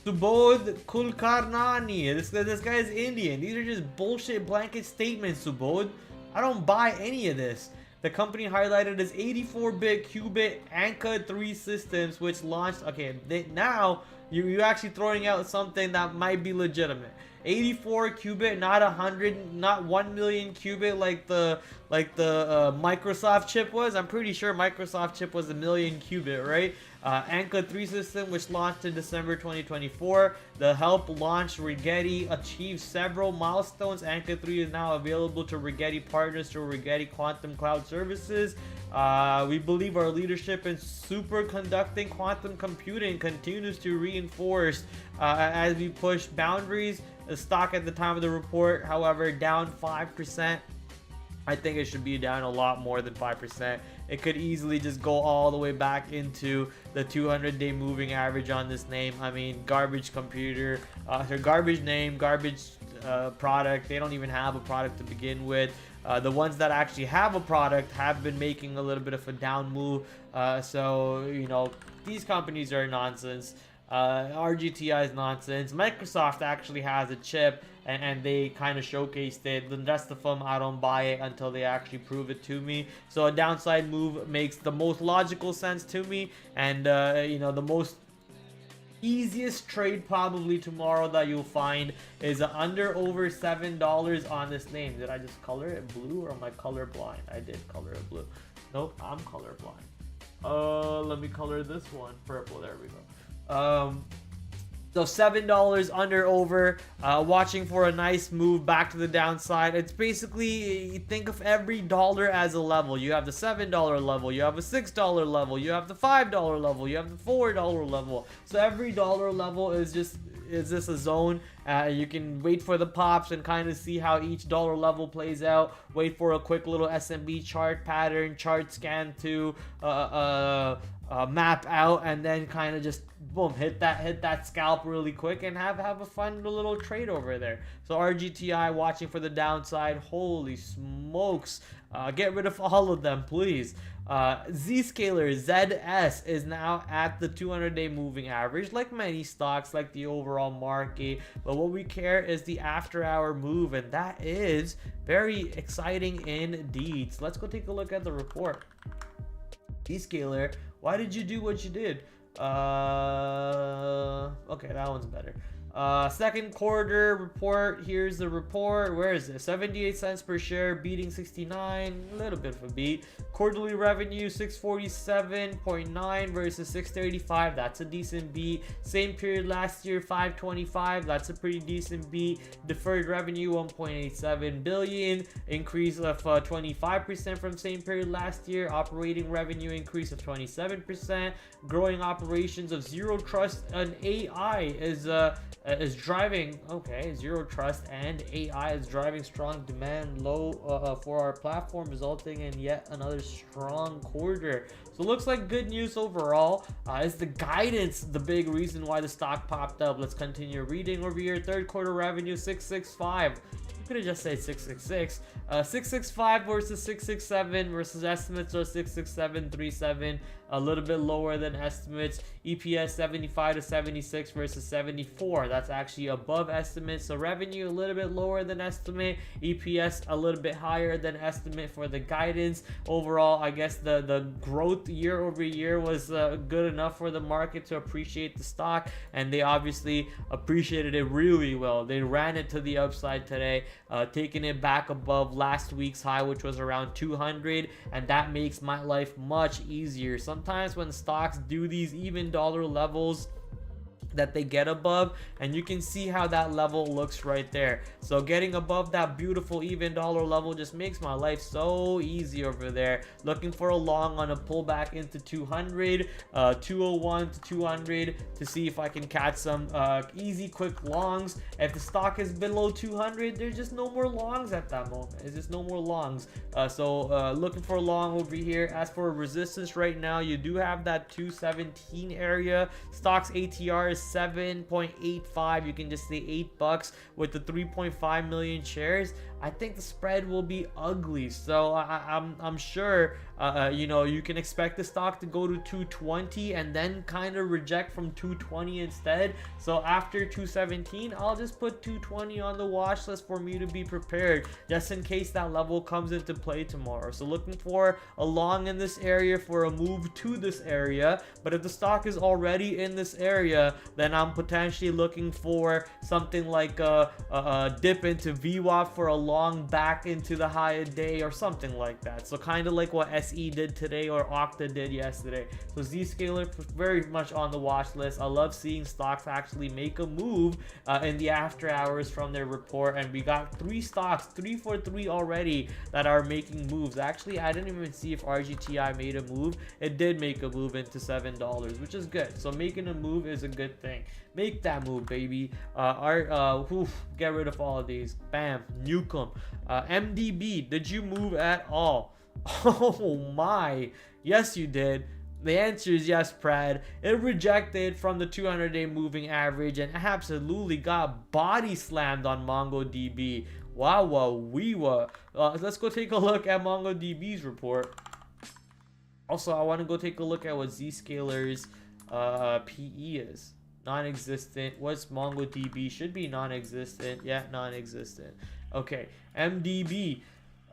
Subodh Kulkarnani. This guy is Indian. These are just bullshit blanket statements, Subodh. I don't buy any of this. The company highlighted as 84-bit qubit Anka 3 systems, which launched... Okay, now you're actually throwing out something that might be legitimate. 84 qubit, not 100, not 1 million qubit like the Microsoft chip was. I'm pretty sure Microsoft chip was 1 million qubit, right? Anka 3 system, which launched in December 2024. The help launch Rigetti achieved several milestones. Anka 3 is now available to Rigetti partners through Rigetti Quantum Cloud Services. We believe our leadership in superconducting quantum computing continues to reinforce as we push boundaries. The stock at the time of the report, however, down 5%. I think it should be down a lot more than 5%. It could easily just go all the way back into the 200-day moving average on this name. I mean, garbage computer, garbage name, garbage product. They don't even have a product to begin with. The ones that actually have a product have been making a little bit of a down move. So, you know, these companies are nonsense. RGTI is nonsense. Microsoft actually has a chip, and they kind of showcased it. The rest of them, I don't buy it until they actually prove it to me. So a downside move makes the most logical sense to me, and you know, the most easiest trade probably tomorrow that you'll find is under over $7 on this name. Did I just color it blue, or am I colorblind? I did color it blue. Nope, I'm colorblind. Let me color this one purple. There we go. So $7 under over, watching for a nice move back to the downside. It's basically, think of every dollar as a level. You have the $7 level, you have a $6 level, you have the $5 level, you have the $4 level. So every dollar level is just a zone. You can wait for the pops and kind of see how each dollar level plays out. Wait for a quick little SMB chart pattern, chart scan to map out, and then kind of just boom, hit that scalp really quick and have a fun little trade over there. So RGTI, watching for the downside. Holy smokes, get rid of all of them, please. Zscaler ZS is now at the 200-day moving average, like many stocks, like the overall market. But what we care is the after-hour move, and that is very exciting indeed. So let's go take a look at the report. Zscaler, why did you do what you did? Okay, that one's better. Second quarter report. Here's the report. Where is it? 78 cents per share, beating 69. A little bit of a beat. Quarterly revenue 647.9 versus 635. That's a decent beat. Same period last year, 525. That's a pretty decent beat. Deferred revenue 1.87 billion, increase of 25% from same period last year. Operating revenue increase of 27%. Growing operations of Zero Trust and AI is driving. Okay, Zero Trust and AI is driving strong demand low for our platform, resulting in yet another strong quarter. So it looks like good news overall. Is the guidance the big reason why the stock popped up? Let's continue reading over here. Third quarter revenue 665. You could have just said 666. 665 versus 667 versus estimates are 667.37, a little bit lower than estimates. EPS 75 to 76 versus 74. That's actually above estimates. So revenue a little bit lower than estimate. EPS a little bit higher than estimate for the guidance. Overall, I guess the growth year over year was good enough for the market to appreciate the stock, and they obviously appreciated it really well. They ran it to the upside today, taking it back above last week's high, which was around 200, and that makes my life much easier. Sometimes when stocks do these even dollar levels, that they get above, and you can see how that level looks right there. So getting above that beautiful even dollar level just makes my life so easy over there. Looking for a long on a pullback into 200, 201 to 200 to see if I can catch some easy quick longs. If the stock is below 200, there's just no more longs at that moment. It's just no more longs. So looking for a long over here. As for resistance right now, you do have that 217 area. Stock's ATR is 7.85. You can just say $8 with the 3.5 million shares. I think the spread will be ugly, so I'm sure you know, you can expect the stock to go to 220 and then kind of reject from 220 instead. So after 217, I'll just put 220 on the watch list for me to be prepared, just in case that level comes into play tomorrow. So looking for a long in this area for a move to this area. But if the stock is already in this area, then I'm potentially looking for something like a dip into VWAP for a long back into the high a day or something like that. So kind of like what SE did today or Okta did yesterday. So Zscaler very much on the watch list. I love seeing stocks actually make a move in the after hours from their report, and we got 3 stocks, 3 for 3 already, that are making moves. Actually, I didn't even see if RGTI made a move. It did make a move into $7, which is good. So making a move is a good thing. Make that move, baby. Get rid of all of these. Bam, nuke them. MDB, did you move at all? Oh my, yes you did. The answer is yes, Prad. It rejected from the 200-day moving average and absolutely got body slammed on MongoDB. Wow, let's go take a look at MongoDB's report. Also, I want to go take a look at what Zscaler's PE is. Non-existent. What's MongoDB? Should be non-existent. Yeah, non-existent. Okay, MDB.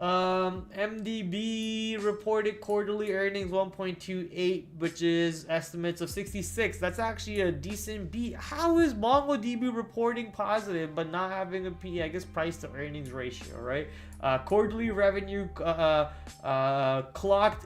MDB reported quarterly earnings 1.28, which is estimates of 66. That's actually a decent beat. How is MongoDB reporting positive but not having a P? I guess price to earnings ratio, right? Quarterly revenue clocked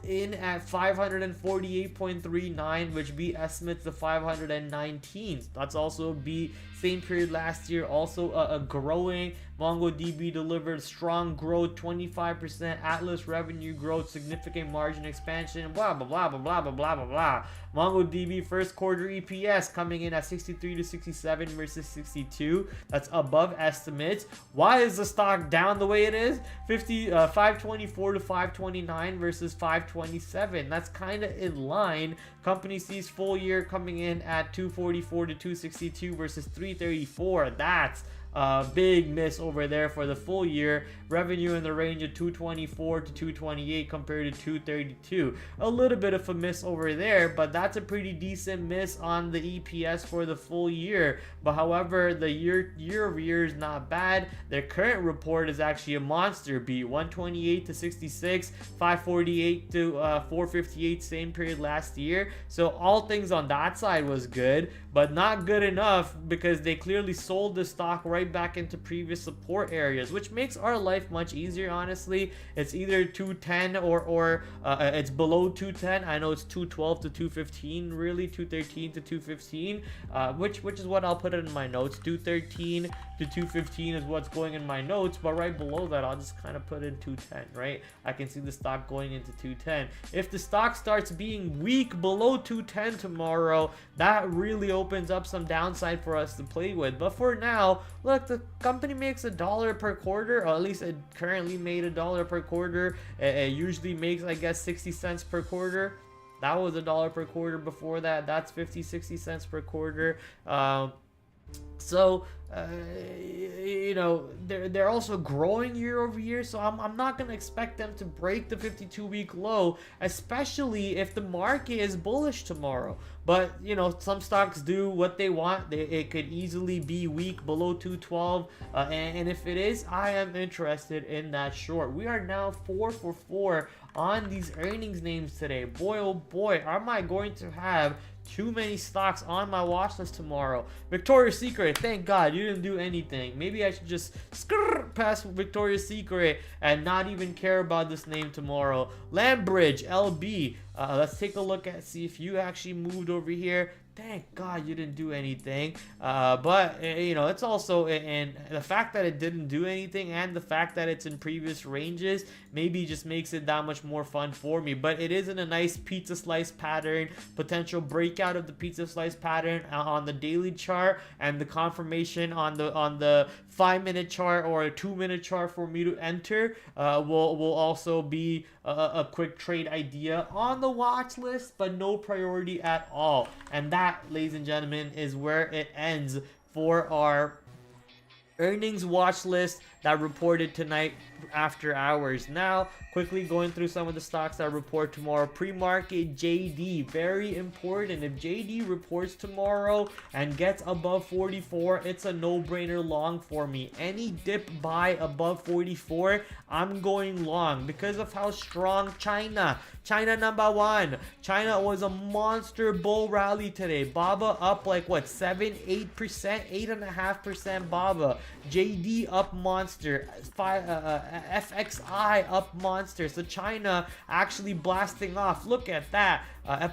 in at 548.39, which beat estimates of 519. That's also beat same period last year. Also growing. MongoDB delivered strong growth, 25% Atlas revenue growth, significant margin expansion, blah blah blah blah blah blah blah blah blah. MongoDB first quarter EPS coming in at 63 to 67 versus 62. That's above estimates. Why is the stock down the way it is? 524 to 529 versus 527. That's kind of in line. Company sees full year coming in at 244 to 262 versus 334. That's big miss over there for the full year. Revenue in the range of 224 to 228 compared to 232. A little bit of a miss over there, but that's a pretty decent miss on the EPS for the full year. But however, the year over year is not bad. Their current report is actually a monster beat, 128 to 66, 548 to 458 same period last year. So all things on that side was good, but not good enough because they clearly sold the stock right back into previous support areas, which makes our life much easier. Honestly, it's either 210 or it's below 210. I know it's 212 to 215, really 213 to 215, which is what I'll put it in my notes. 213 to 215 is what's going in my notes, but right below that I'll just kind of put in 210, right? I can see the stock going into 210. If the stock starts being weak below 210 tomorrow, that really opens up some downside for us to play with. But for now, look, the company makes $1 per quarter, or at least it currently made $1 per quarter. It usually makes, I guess, 60 cents per quarter. That was $1 per quarter before that. That's 50-60 cents per quarter. So you know, they're also growing year over year, so I'm not gonna expect them to break the 52-week low, especially if the market is bullish tomorrow. But you know, some stocks do what they want. It could easily be weak below 212, and if it is, I am interested in that short. We are now 4 for 4 on these earnings names today. Boy, oh boy, am I going to have too many stocks on my watch list tomorrow. Victoria's Secret, thank God you didn't do anything. Maybe I should just past Victoria's Secret and not even care about this name tomorrow. Lambridge, LB. Let's take a look at see if you actually moved over here. Thank God you didn't do anything. But you know, it's also, and the fact that it didn't do anything and the fact that it's in previous ranges maybe just makes it that much more fun for me. But it is in a nice pizza slice pattern, potential breakout of the pizza slice pattern on the daily chart, and the confirmation on the 5-minute chart or a 2-minute chart for me to enter will also be a quick trade idea on the watch list, but no priority at all. And that, ladies and gentlemen, is where it ends for our earnings watch list that reported tonight after hours. Now, quickly going through some of the stocks that report tomorrow. Pre-market JD, very important. If JD reports tomorrow and gets above 44, it's a no-brainer long for me. Any dip buy above 44, I'm going long because of how strong China number one. China was a monster bull rally today. BABA up like what, 7-8%, 8.5% BABA. JD up monster. FXI up monster. So China actually blasting off. Look at that.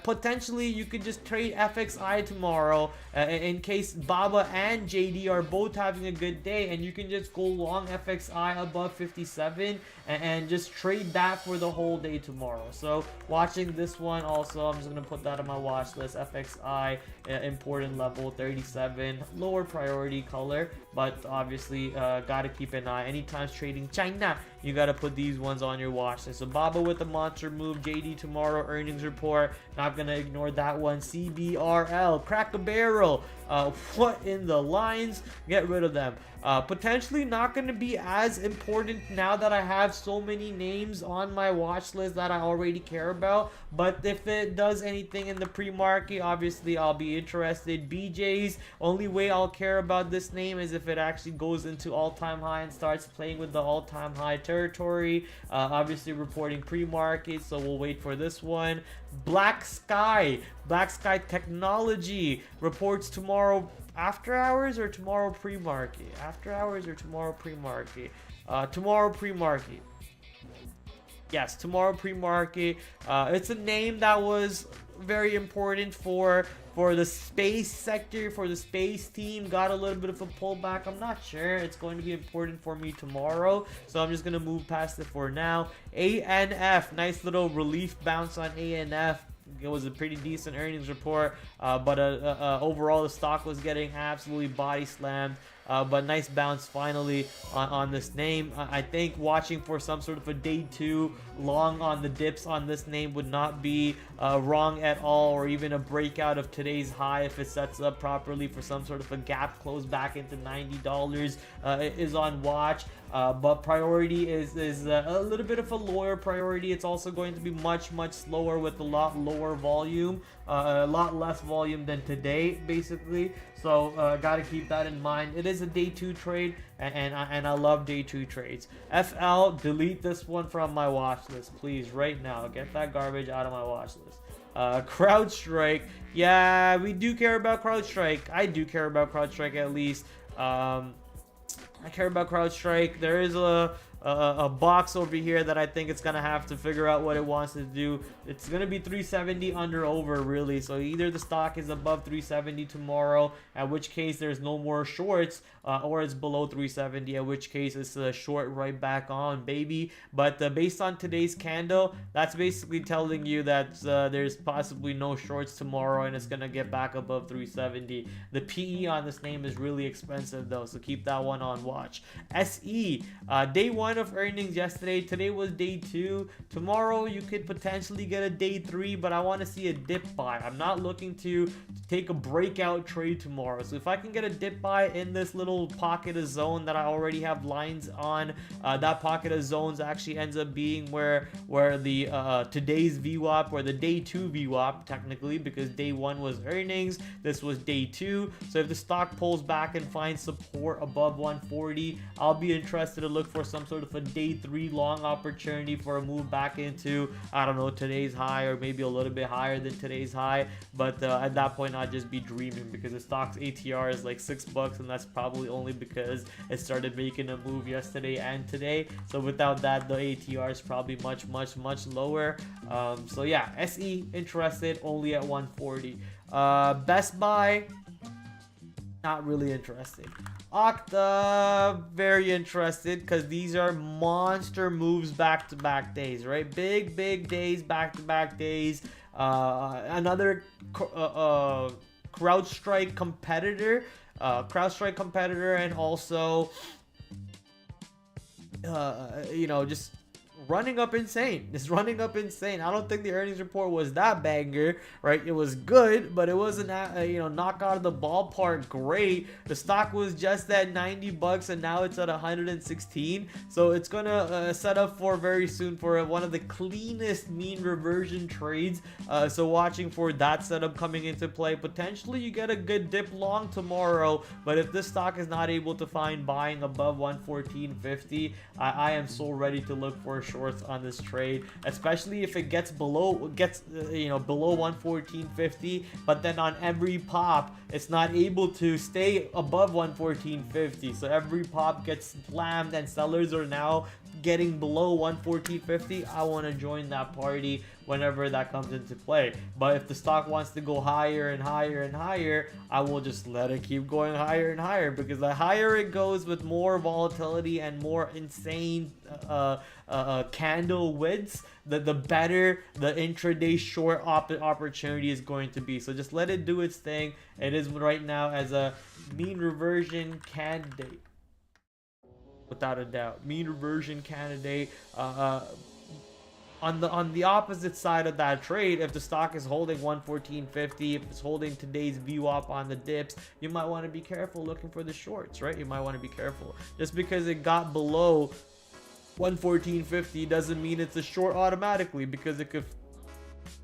Potentially you could just trade FXI tomorrow in case BABA and JD are both having a good day, and you can just go long FXI above 57 and just trade that for the whole day tomorrow. So watching this one also, I'm just gonna put that on my watch list. FXI important level 37, lower priority color, but obviously gotta keep an eye. Anytime trading China, you gotta put these ones on your watch list. So BABA with the monster move, JD tomorrow earnings report, not gonna ignore that one. CBRL, crack a barrel. What in the lines? Get rid of them. Potentially not going to be as important now that I have so many names on my watch list that I already care about. But if it does anything in the pre-market, obviously I'll be interested. BJ's, only way I'll care about this name is if it actually goes into all-time high and starts playing with the all-time high territory. Obviously reporting pre-market, so we'll wait for this one. Black Sky Technology reports tomorrow after hours or tomorrow pre-market? After hours or tomorrow pre-market? Tomorrow pre-market. Yes, tomorrow pre-market. It's a name that was very important for the space sector, for the space team. Got a little bit of a pullback. I'm not sure it's going to be important for me tomorrow, so I'm just gonna move past it for now. ANF, nice little relief bounce on ANF. It was a pretty decent earnings report, but overall the stock was getting absolutely body slammed. But nice bounce finally on this name. I think watching for some sort of a day 2 long on the dips on this name would not be wrong at all, or even a breakout of today's high if it sets up properly for some sort of a gap close back into $90 is on watch. But priority is a little bit of a lower priority. It's also going to be much slower with a lot lower volume, a lot less volume than today basically. So gotta keep that in mind. It is a day 2 trade, and I love day 2 trades. FL, delete this one from my watch list, please, right now. Get that garbage out of my watch list. CrowdStrike, yeah, we do care about CrowdStrike. I do care about CrowdStrike at least. I care about CrowdStrike. There is a box over here that I think it's gonna have to figure out what it wants to do. It's gonna be 370 under over really, so either the stock is above 370 tomorrow, at which case there's no more shorts, or it's below 370, at which case it's a short right back on, baby. But based on today's candle, that's basically telling you that there's possibly no shorts tomorrow and it's gonna get back above 370. The PE on this name is really expensive though, so keep that one on watch. SE, day 1 of earnings yesterday. Today was day 2. Tomorrow you could potentially get a day 3, but I want to see a dip buy. I'm not looking to take a breakout trade tomorrow. So if I can get a dip buy in this little pocket of zone that I already have lines on, that pocket of zones actually ends up being where the today's VWAP, or the day 2 VWAP technically, because day 1 was earnings, this was day 2. So if the stock pulls back and finds support above 140, I'll be interested to look for some sort sort of a day 3 long opportunity for a move back into, I don't know, today's high, or maybe a little bit higher than today's high. But at that point, I'd just be dreaming, because the stock's ATR is like $6, and that's probably only because it started making a move yesterday and today. So without that, the ATR is probably much lower. So yeah, SE interested, only at 140. Best Buy, not really interested. Okta, very interested, because these are monster moves back-to-back days, right? Big days, back-to-back days. Another CrowdStrike competitor, and also you know, just running up insane. I don't think the earnings report was that banger, right? It was good, but it wasn't you know, knock out of the ballpark great. The stock was just at $90 and now it's at 116. So it's gonna set up for very soon for one of the cleanest mean reversion trades. So watching for that setup coming into play. Potentially you get a good dip long tomorrow, but if this stock is not able to find buying above 114.50, I am so ready to look for a shorts on this trade, especially if it gets below you know, below 114.50, but then on every pop it's not able to stay above 114.50. So every pop gets slammed and sellers are now getting below 114.50. I want to join that party whenever that comes into play. But if the stock wants to go higher and higher and higher, I will just let it keep going higher and higher, because the higher it goes with more volatility and more insane candle widths, the better the intraday short opportunity is going to be. So just let it do its thing. It is right now as a mean reversion candidate, without a doubt. Mean reversion candidate. On the opposite side of that trade, if the stock is holding 114.50, if it's holding today's VWAP on the dips, you might want to be careful looking for the shorts, right? You might want to be careful. Just because it got below 114.50 doesn't mean it's a short automatically, because it could,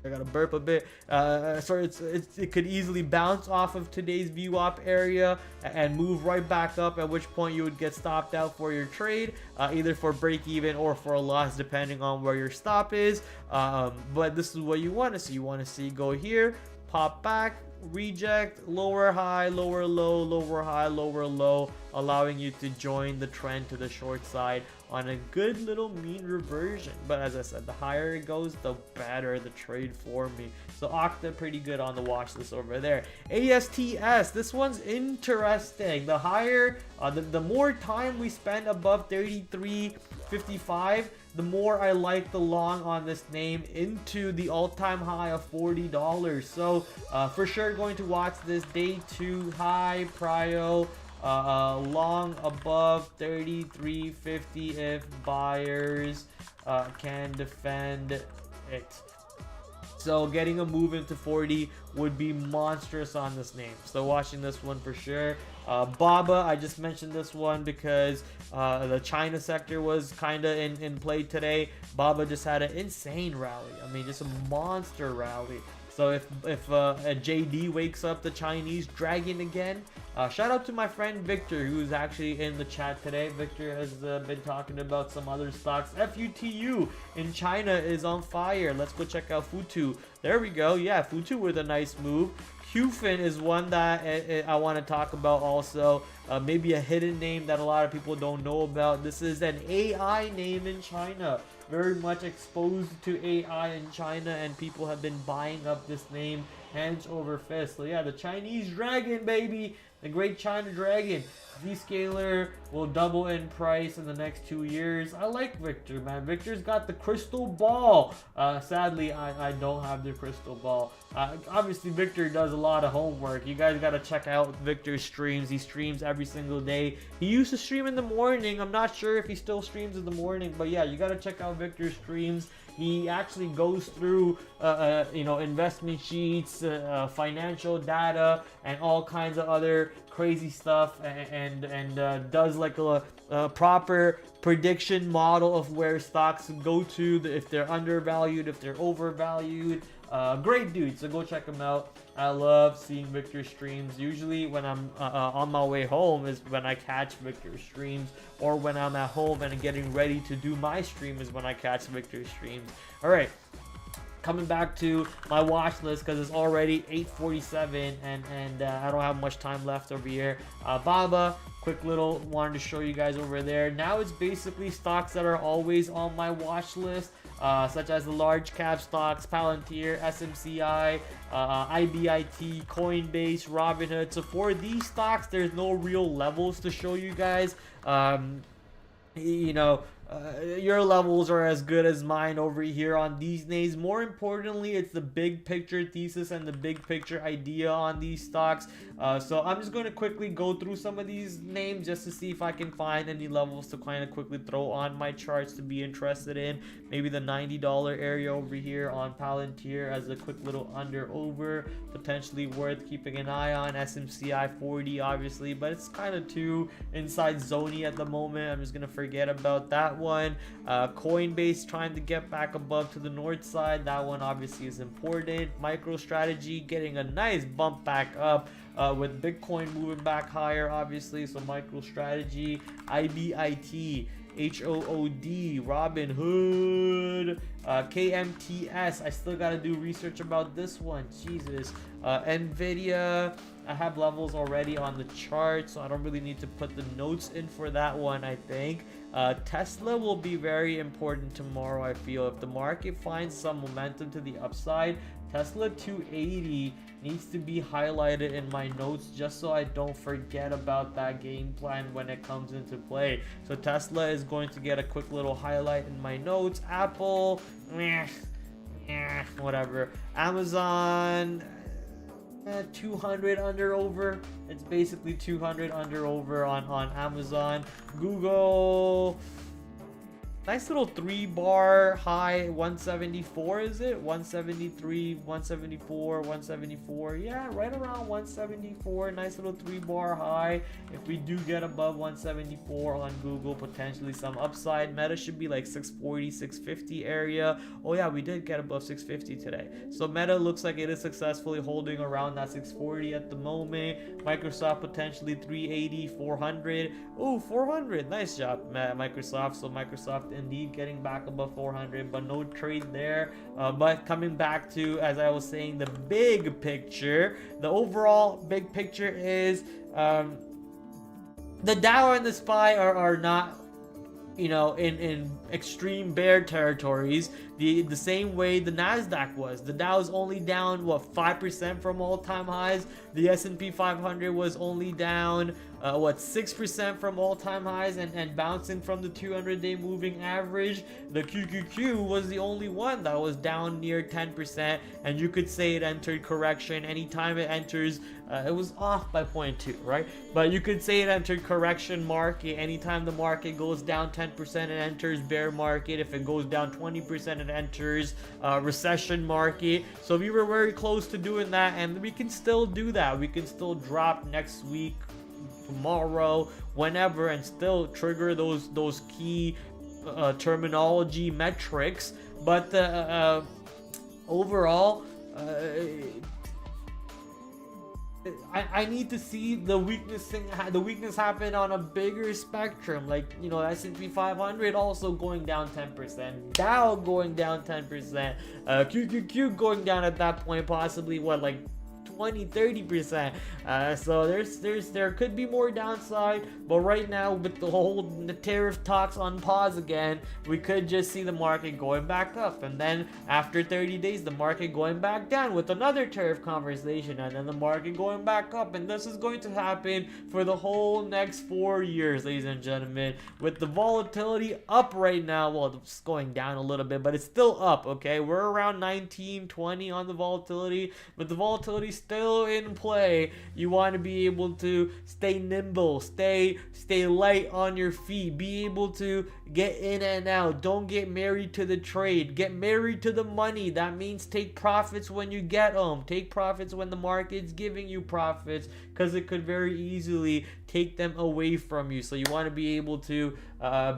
I gotta burp a bit. Sorry, it could easily bounce off of today's VWAP area and move right back up, at which point you would get stopped out for your trade, either for break even or for a loss, depending on where your stop is. But this is what you want to see. You want to see go here, pop back, reject, lower high, lower low, lower high, lower low, allowing you to join the trend to the short side on a good little mean reversion. But as I said, the higher it goes, the better the trade for me. So Okta, pretty good on the watch list over there. ASTS, this one's interesting. The higher, the more time we spend above 33.55, the more I like the long on this name into the all-time high of $40. So for sure going to watch this day 2 high prio, long above 33.50 if buyers can defend it. So getting a move into 40 would be monstrous on this name. So watching this one for sure. Baba, I just mentioned this one because the China sector was kind of in play today. Baba just had an insane rally. I mean, just a monster rally. So if a JD wakes up the Chinese dragon again, shout out to my friend Victor, who's actually in the chat today. Victor has been talking about some other stocks. FUTU in China is on fire. Let's go check out Futu. There we go. Yeah, Futu with a nice move. Qfin is one that I want to talk about also. Maybe a hidden name that a lot of people don't know about. This is an AI name in China. Very much exposed to AI in China, and people have been buying up this name hands over fist. So yeah, the Chinese dragon, baby. The great China dragon. Zscaler will double in price in the next 2 years. I like Victor, man. Victor's got the crystal ball. Sadly, I don't have the crystal ball. Obviously, Victor does a lot of homework. You guys got to check out Victor's streams. He streams every single day. He used to stream in the morning. I'm not sure if he still streams in the morning, but yeah, you got to check out Victor's streams. He actually goes through, you know, investment sheets, financial data, and all kinds of other crazy stuff and does like a proper prediction model of where stocks go to, if they're undervalued, if they're overvalued. Great dude, so go check him out. I love seeing Victor streams. Usually when I'm on my way home is when I catch Victor streams, or when I'm at home and getting ready to do my stream is when I catch Victor streams. All right, coming back to my watch list because it's already 8:47 and I don't have much time left over here. Baba, quick little wanted to show you guys over there. Now it's basically stocks that are always on my watch list. Such as the large cap stocks, Palantir, SMCI, IBIT, Coinbase, Robinhood. So for these stocks, there's no real levels to show you guys. Your levels are as good as mine over here on these names. More importantly, it's the big picture thesis and the big picture idea on these stocks. So I'm just going to quickly go through some of these names just to see if I can find any levels to kind of quickly throw on my charts to be interested in. Maybe the $90 area over here on Palantir as a quick little under over, potentially worth keeping an eye on. SMCI 40 obviously, but it's kind of too inside zony at the moment. I'm just going to forget about that one. Coinbase trying to get back above to the north side. That one obviously is important. MicroStrategy getting a nice bump back up with Bitcoin moving back higher, obviously. So MicroStrategy, IBIT, HOOD, Robinhood, KMTS. I still got to do research about this one. Jesus. Nvidia. I have levels already on the chart, so I don't really need to put the notes in for that one, I think. Tesla will be very important tomorrow, I feel. If the market finds some momentum to the upside, Tesla 280 needs to be highlighted in my notes just so I don't forget about that game plan when it comes into play. So Tesla is going to get a quick little highlight in my notes. Apple, whatever. Amazon, 200 under over. It's basically 200 under over on Amazon. Google, nice little 3-bar high, 174 is it? 173, 174, 174. Yeah, right around 174. Nice little 3-bar high. If we do get above 174 on Google, potentially some upside. Meta should be like 640, 650 area. Oh yeah, we did get above 650 today. So Meta looks like it is successfully holding around that 640 at the moment. Microsoft potentially 380, 400. Oh, 400. Nice job, Microsoft. So Microsoft indeed getting back above 400, but no trade there. But coming back to, as I was saying, the big picture, the overall big picture is the Dow and the SPY are not, in extreme bear territories the same way the Nasdaq was. The Dow is only down 5% from all-time highs. The S&P 500 was only down 6% from all-time highs and bouncing from the 200-day moving average. The QQQ was the only one that was down near 10%, and you could say it entered correction. Anytime it enters, it was off by 0.2, right? But you could say it entered correction market. Anytime the market goes down 10%, it enters bear market. If it goes down 20%, it enters recession market. So we were very close to doing that, and we can still do that. We can still drop next week, tomorrow, whenever, and still trigger those key terminology metrics. But overall, I need to see the weakness happen on a bigger spectrum, like S&P 500 also going down 10%, Dow going down 10%, QQQ going down at that point possibly 20-30%. So there could be more downside, but right now with the tariff talks on pause again, we could just see the market going back up, and then after 30 days the market going back down with another tariff conversation, and then the market going back up. And this is going to happen for the whole next 4 years, ladies and gentlemen, with the volatility up right now. Well, it's going down a little bit, but it's still up. Okay, we're around 19, 20 on the volatility, but the volatility still in play. You want to be able to stay nimble, stay light on your feet, be able to get in and out. Don't get married to the trade, get married to the money. That means take profits when you get them, take profits when the market's giving you profits, because it could very easily take them away from you. So you want to be able to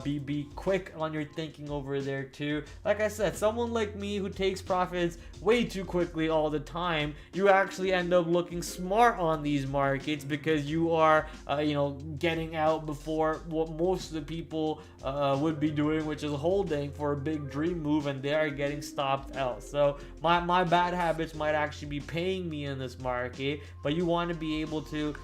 be quick on your thinking over there too. Like I said, someone like me who takes profits way too quickly all the time, you actually end up looking smart on these markets because you are getting out before what most of the people would be doing, which is holding for a big dream move, and they are getting stopped out. So my bad habits might actually be paying me in this market, but you want to be able to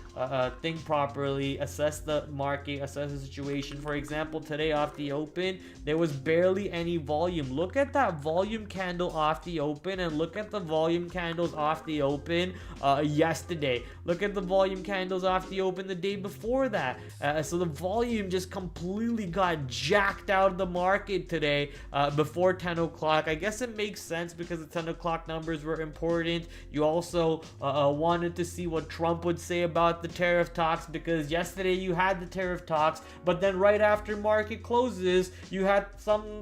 think properly, assess the market, assess the situation. For example, today off the open, there was barely any volume. Look at that volume candle off the open, and look at the volume candles off the open yesterday. Look at the volume candles off the open the day before that. So the volume just completely got jacked out of the market today before 10 o'clock. I guess it makes sense because the 10 o'clock numbers were important. You also wanted to see what Trump would say about the tariff talks, because yesterday you had the tariff talks, but then right after market closes, you had some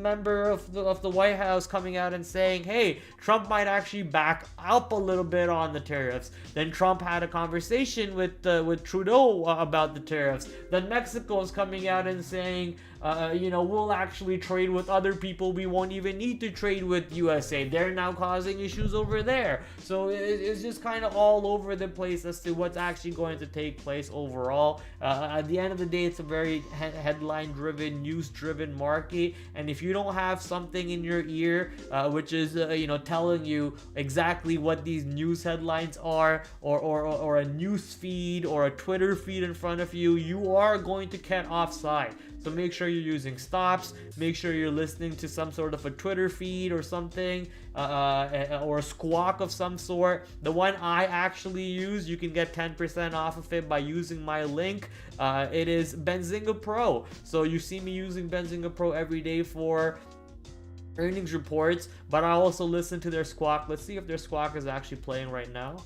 member of the White House coming out and saying, hey, Trump might actually back up a little bit on the tariffs. Then Trump had a conversation with Trudeau about the tariffs. Then Mexico is coming out and saying, we'll actually trade with other people. We won't even need to trade with USA. They're now causing issues over there. So it's just kind of all over the place as to what's actually going to take place overall. At the end of the day, it's a very headline-driven, news-driven market. And if you don't have something in your ear, which is telling you exactly what these news headlines are, or a news feed or a Twitter feed in front of you, you are going to get offside. So make sure you're using stops. Make sure you're listening to some sort of a Twitter feed or something, or a squawk of some sort. The one I actually use, you can get 10% off of it by using my link. It is Benzinga Pro. So you see me using Benzinga Pro every day for earnings reports, but I also listen to their squawk. Let's see if their squawk is actually playing right now.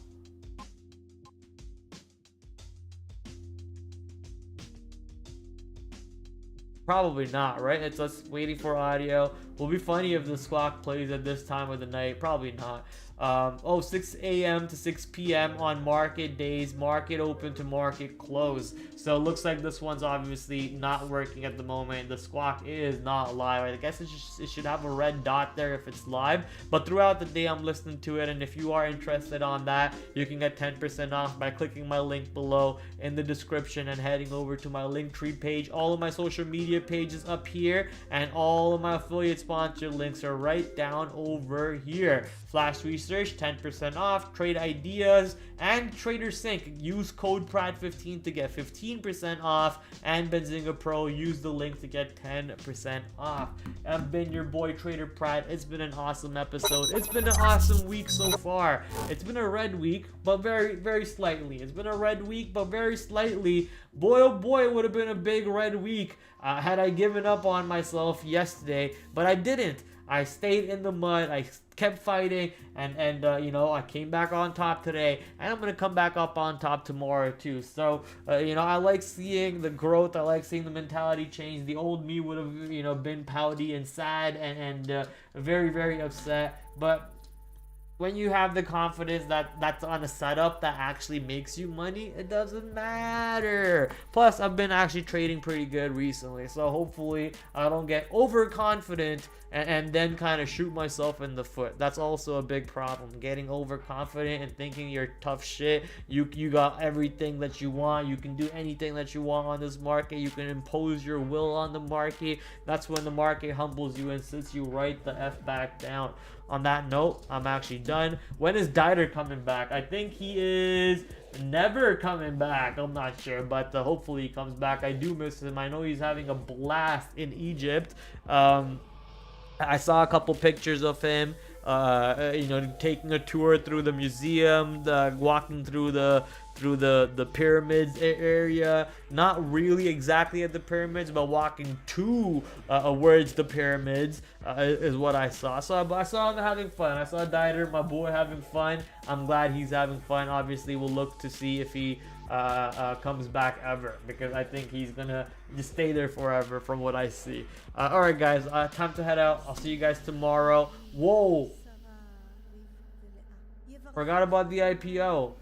Probably not, right? It's us waiting for audio. Will be funny if the squawk plays at this time of the night. Probably not. 6 a.m. to 6 p.m. on market days, market open to market close. So it looks like this one's obviously not working at the moment. The squawk is not live. I guess it should have a red dot there if it's live, but throughout the day I'm listening to it, and if you are interested on that, you can get 10% off by clicking my link below in the description and heading over to my Linktree page. All of my social media pages up here, and all of my affiliate sponsored links are right down over here. Flash Research, 10% off, Trade Ideas, and Trader Sync. Use code PRAD15 to get 15% off, and Benzinga Pro, use the link to get 10% off. I've been your boy Trader Prad. It's been an awesome episode. It's been an awesome week so far. It's been a red week, but very, very slightly. It's been a red week, but very slightly. Boy, oh boy, it would have been a big red week had I given up on myself yesterday, but I didn't. I stayed in the mud. I kept fighting, and I came back on top today, and I'm gonna come back up on top tomorrow too. So I like seeing the growth. I like seeing the mentality change. The old me would have been pouty and sad and very, very upset, but when you have the confidence that that's on a setup that actually makes you money, it doesn't matter. Plus, I've been actually trading pretty good recently, so hopefully I don't get overconfident and then kind of shoot myself in the foot. That's also a big problem, getting overconfident and thinking you're tough shit. You got everything that you want. You can do anything that you want on this market. You can impose your will on the market. That's when the market humbles you and sits you right the F back down. On that note, I'm actually done. When is Dieter coming back? I think he is never coming back. I'm not sure, but hopefully he comes back. I do miss him. I know he's having a blast in Egypt. I saw a couple pictures of him, taking a tour through the museum, walking through the pyramids area. Not really exactly at the pyramids, but walking towards the pyramids is what I saw. So I saw him having fun. I saw Dieter, my boy, having fun. I'm glad he's having fun. Obviously, we'll look to see if he comes back ever, because I think he's gonna just stay there forever from what I see. Alright guys, time to head out. I'll see you guys tomorrow. Whoa, forgot about the IPO.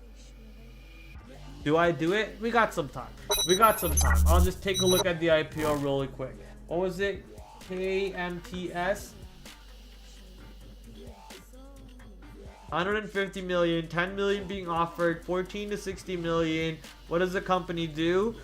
Do I do it? We got some time. We got some time. I'll just take a look at the IPO really quick. What was it? KMTS? 150 million, 10 million being offered, 14 to 60 million. What does the company do?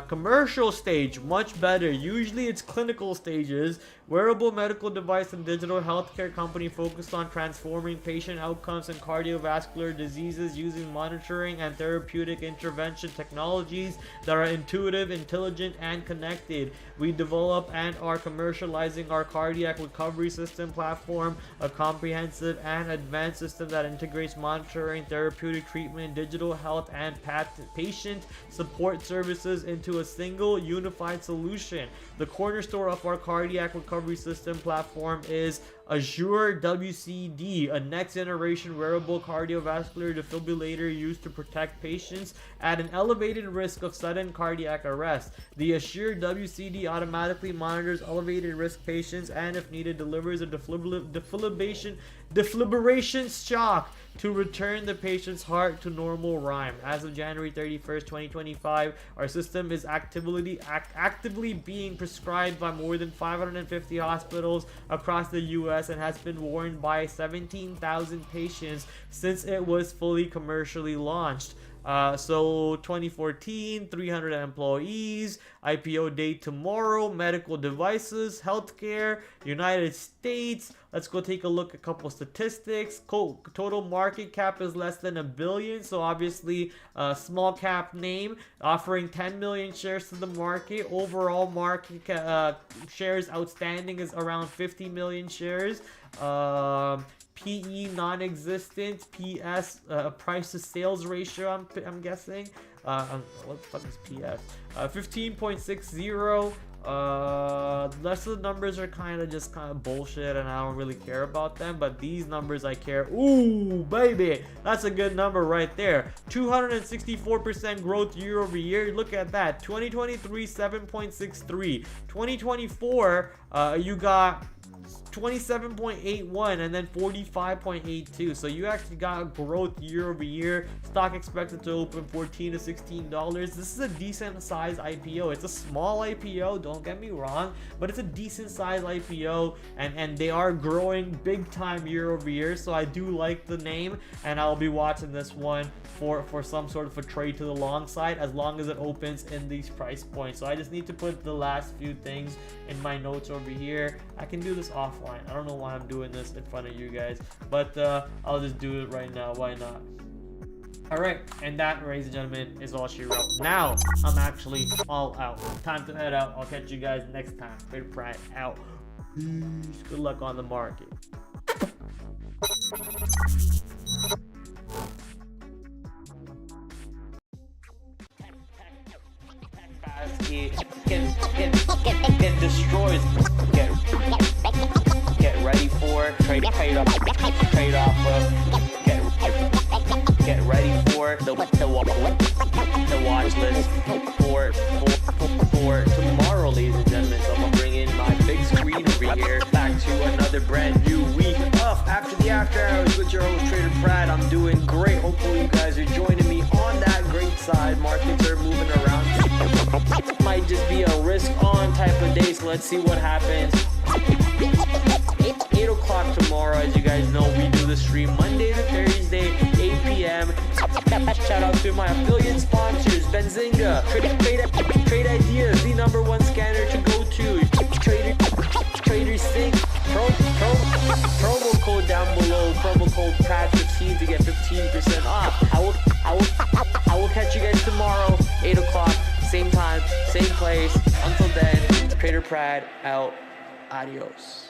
Commercial stage, much better. Usually it's clinical stages. Wearable medical device and digital healthcare company focused on transforming patient outcomes in cardiovascular diseases using monitoring and therapeutic intervention technologies that are intuitive, intelligent, and connected. We develop and are commercializing our cardiac recovery system platform, a comprehensive and advanced system that integrates monitoring, therapeutic treatment, digital health, and patient support services into a single unified solution. The cornerstone of our cardiac recovery system platform is Azure WCD, a next generation wearable cardiovascular defibrillator used to protect patients at an elevated risk of sudden cardiac arrest. The Azure WCD automatically monitors elevated risk patients and, if needed, delivers a defibrillation shock to return the patient's heart to normal rhythm. As of January 31st, 2025, our system is actively being prescribed by more than 550 hospitals across the US and has been worn by 17,000 patients since it was fully commercially launched. So 2014, 300 employees, IPO date tomorrow, medical devices, healthcare, United States. Let's go take a look at a couple statistics. Total market cap is less than $1 billion, so obviously a small cap name, offering 10 million shares to the market. Overall market shares outstanding is around 50 million shares. PE non-existent. PS price to sales ratio, I'm guessing. What the fuck is PS? 15.60. The rest of the numbers are kind of bullshit, and I don't really care about them, but these numbers I care. Ooh, baby, that's a good number right there. 264% growth year over year. Look at that. 2023 7.63. 2024 you got 27.81 and then 45.82. So you actually got growth year over year. Stock expected to open $14 to $16. This is a decent size IPO. It's a small IPO, don't get me wrong, but it's a decent size IPO, and they are growing big time year over year. So I do like the name, and I'll be watching this one for some sort of a trade to the long side, as long as it opens in these price points. So I just need to put the last few things in my notes over here. I can do this offline. I don't know why I'm doing this in front of you guys, but I'll just do it right now. Why not? All right, and that, ladies and gentlemen, is all she wrote. Now I'm actually all out. Time to head out. I'll catch you guys next time. TraderPrad out. Peace. Good luck on the market. Get destroyed. Get ready for trade off of. Get ready for the watch list for tomorrow, ladies and gentlemen. So I'm gonna bring in my big screen over here. Back to another brand new week of After the After Hours with your host TraderPrad. I'm doing great. Hopefully you guys are joining me on that great side. Markets are moving around. Might just be a risk on type of day, so let's see what happens. 8 o'clock tomorrow. As you guys know, we do the stream Monday to Thursday, 8 p.m. Shout out to my affiliate sponsors, Benzinga, Trade Ideas, the #1 scanner to go to, Trader Sync, promo code down below, promo code PRAD15 to get 15% off. I will catch you guys tomorrow, 8 o'clock, same time, same place. Until then, TraderPrad out. Adios.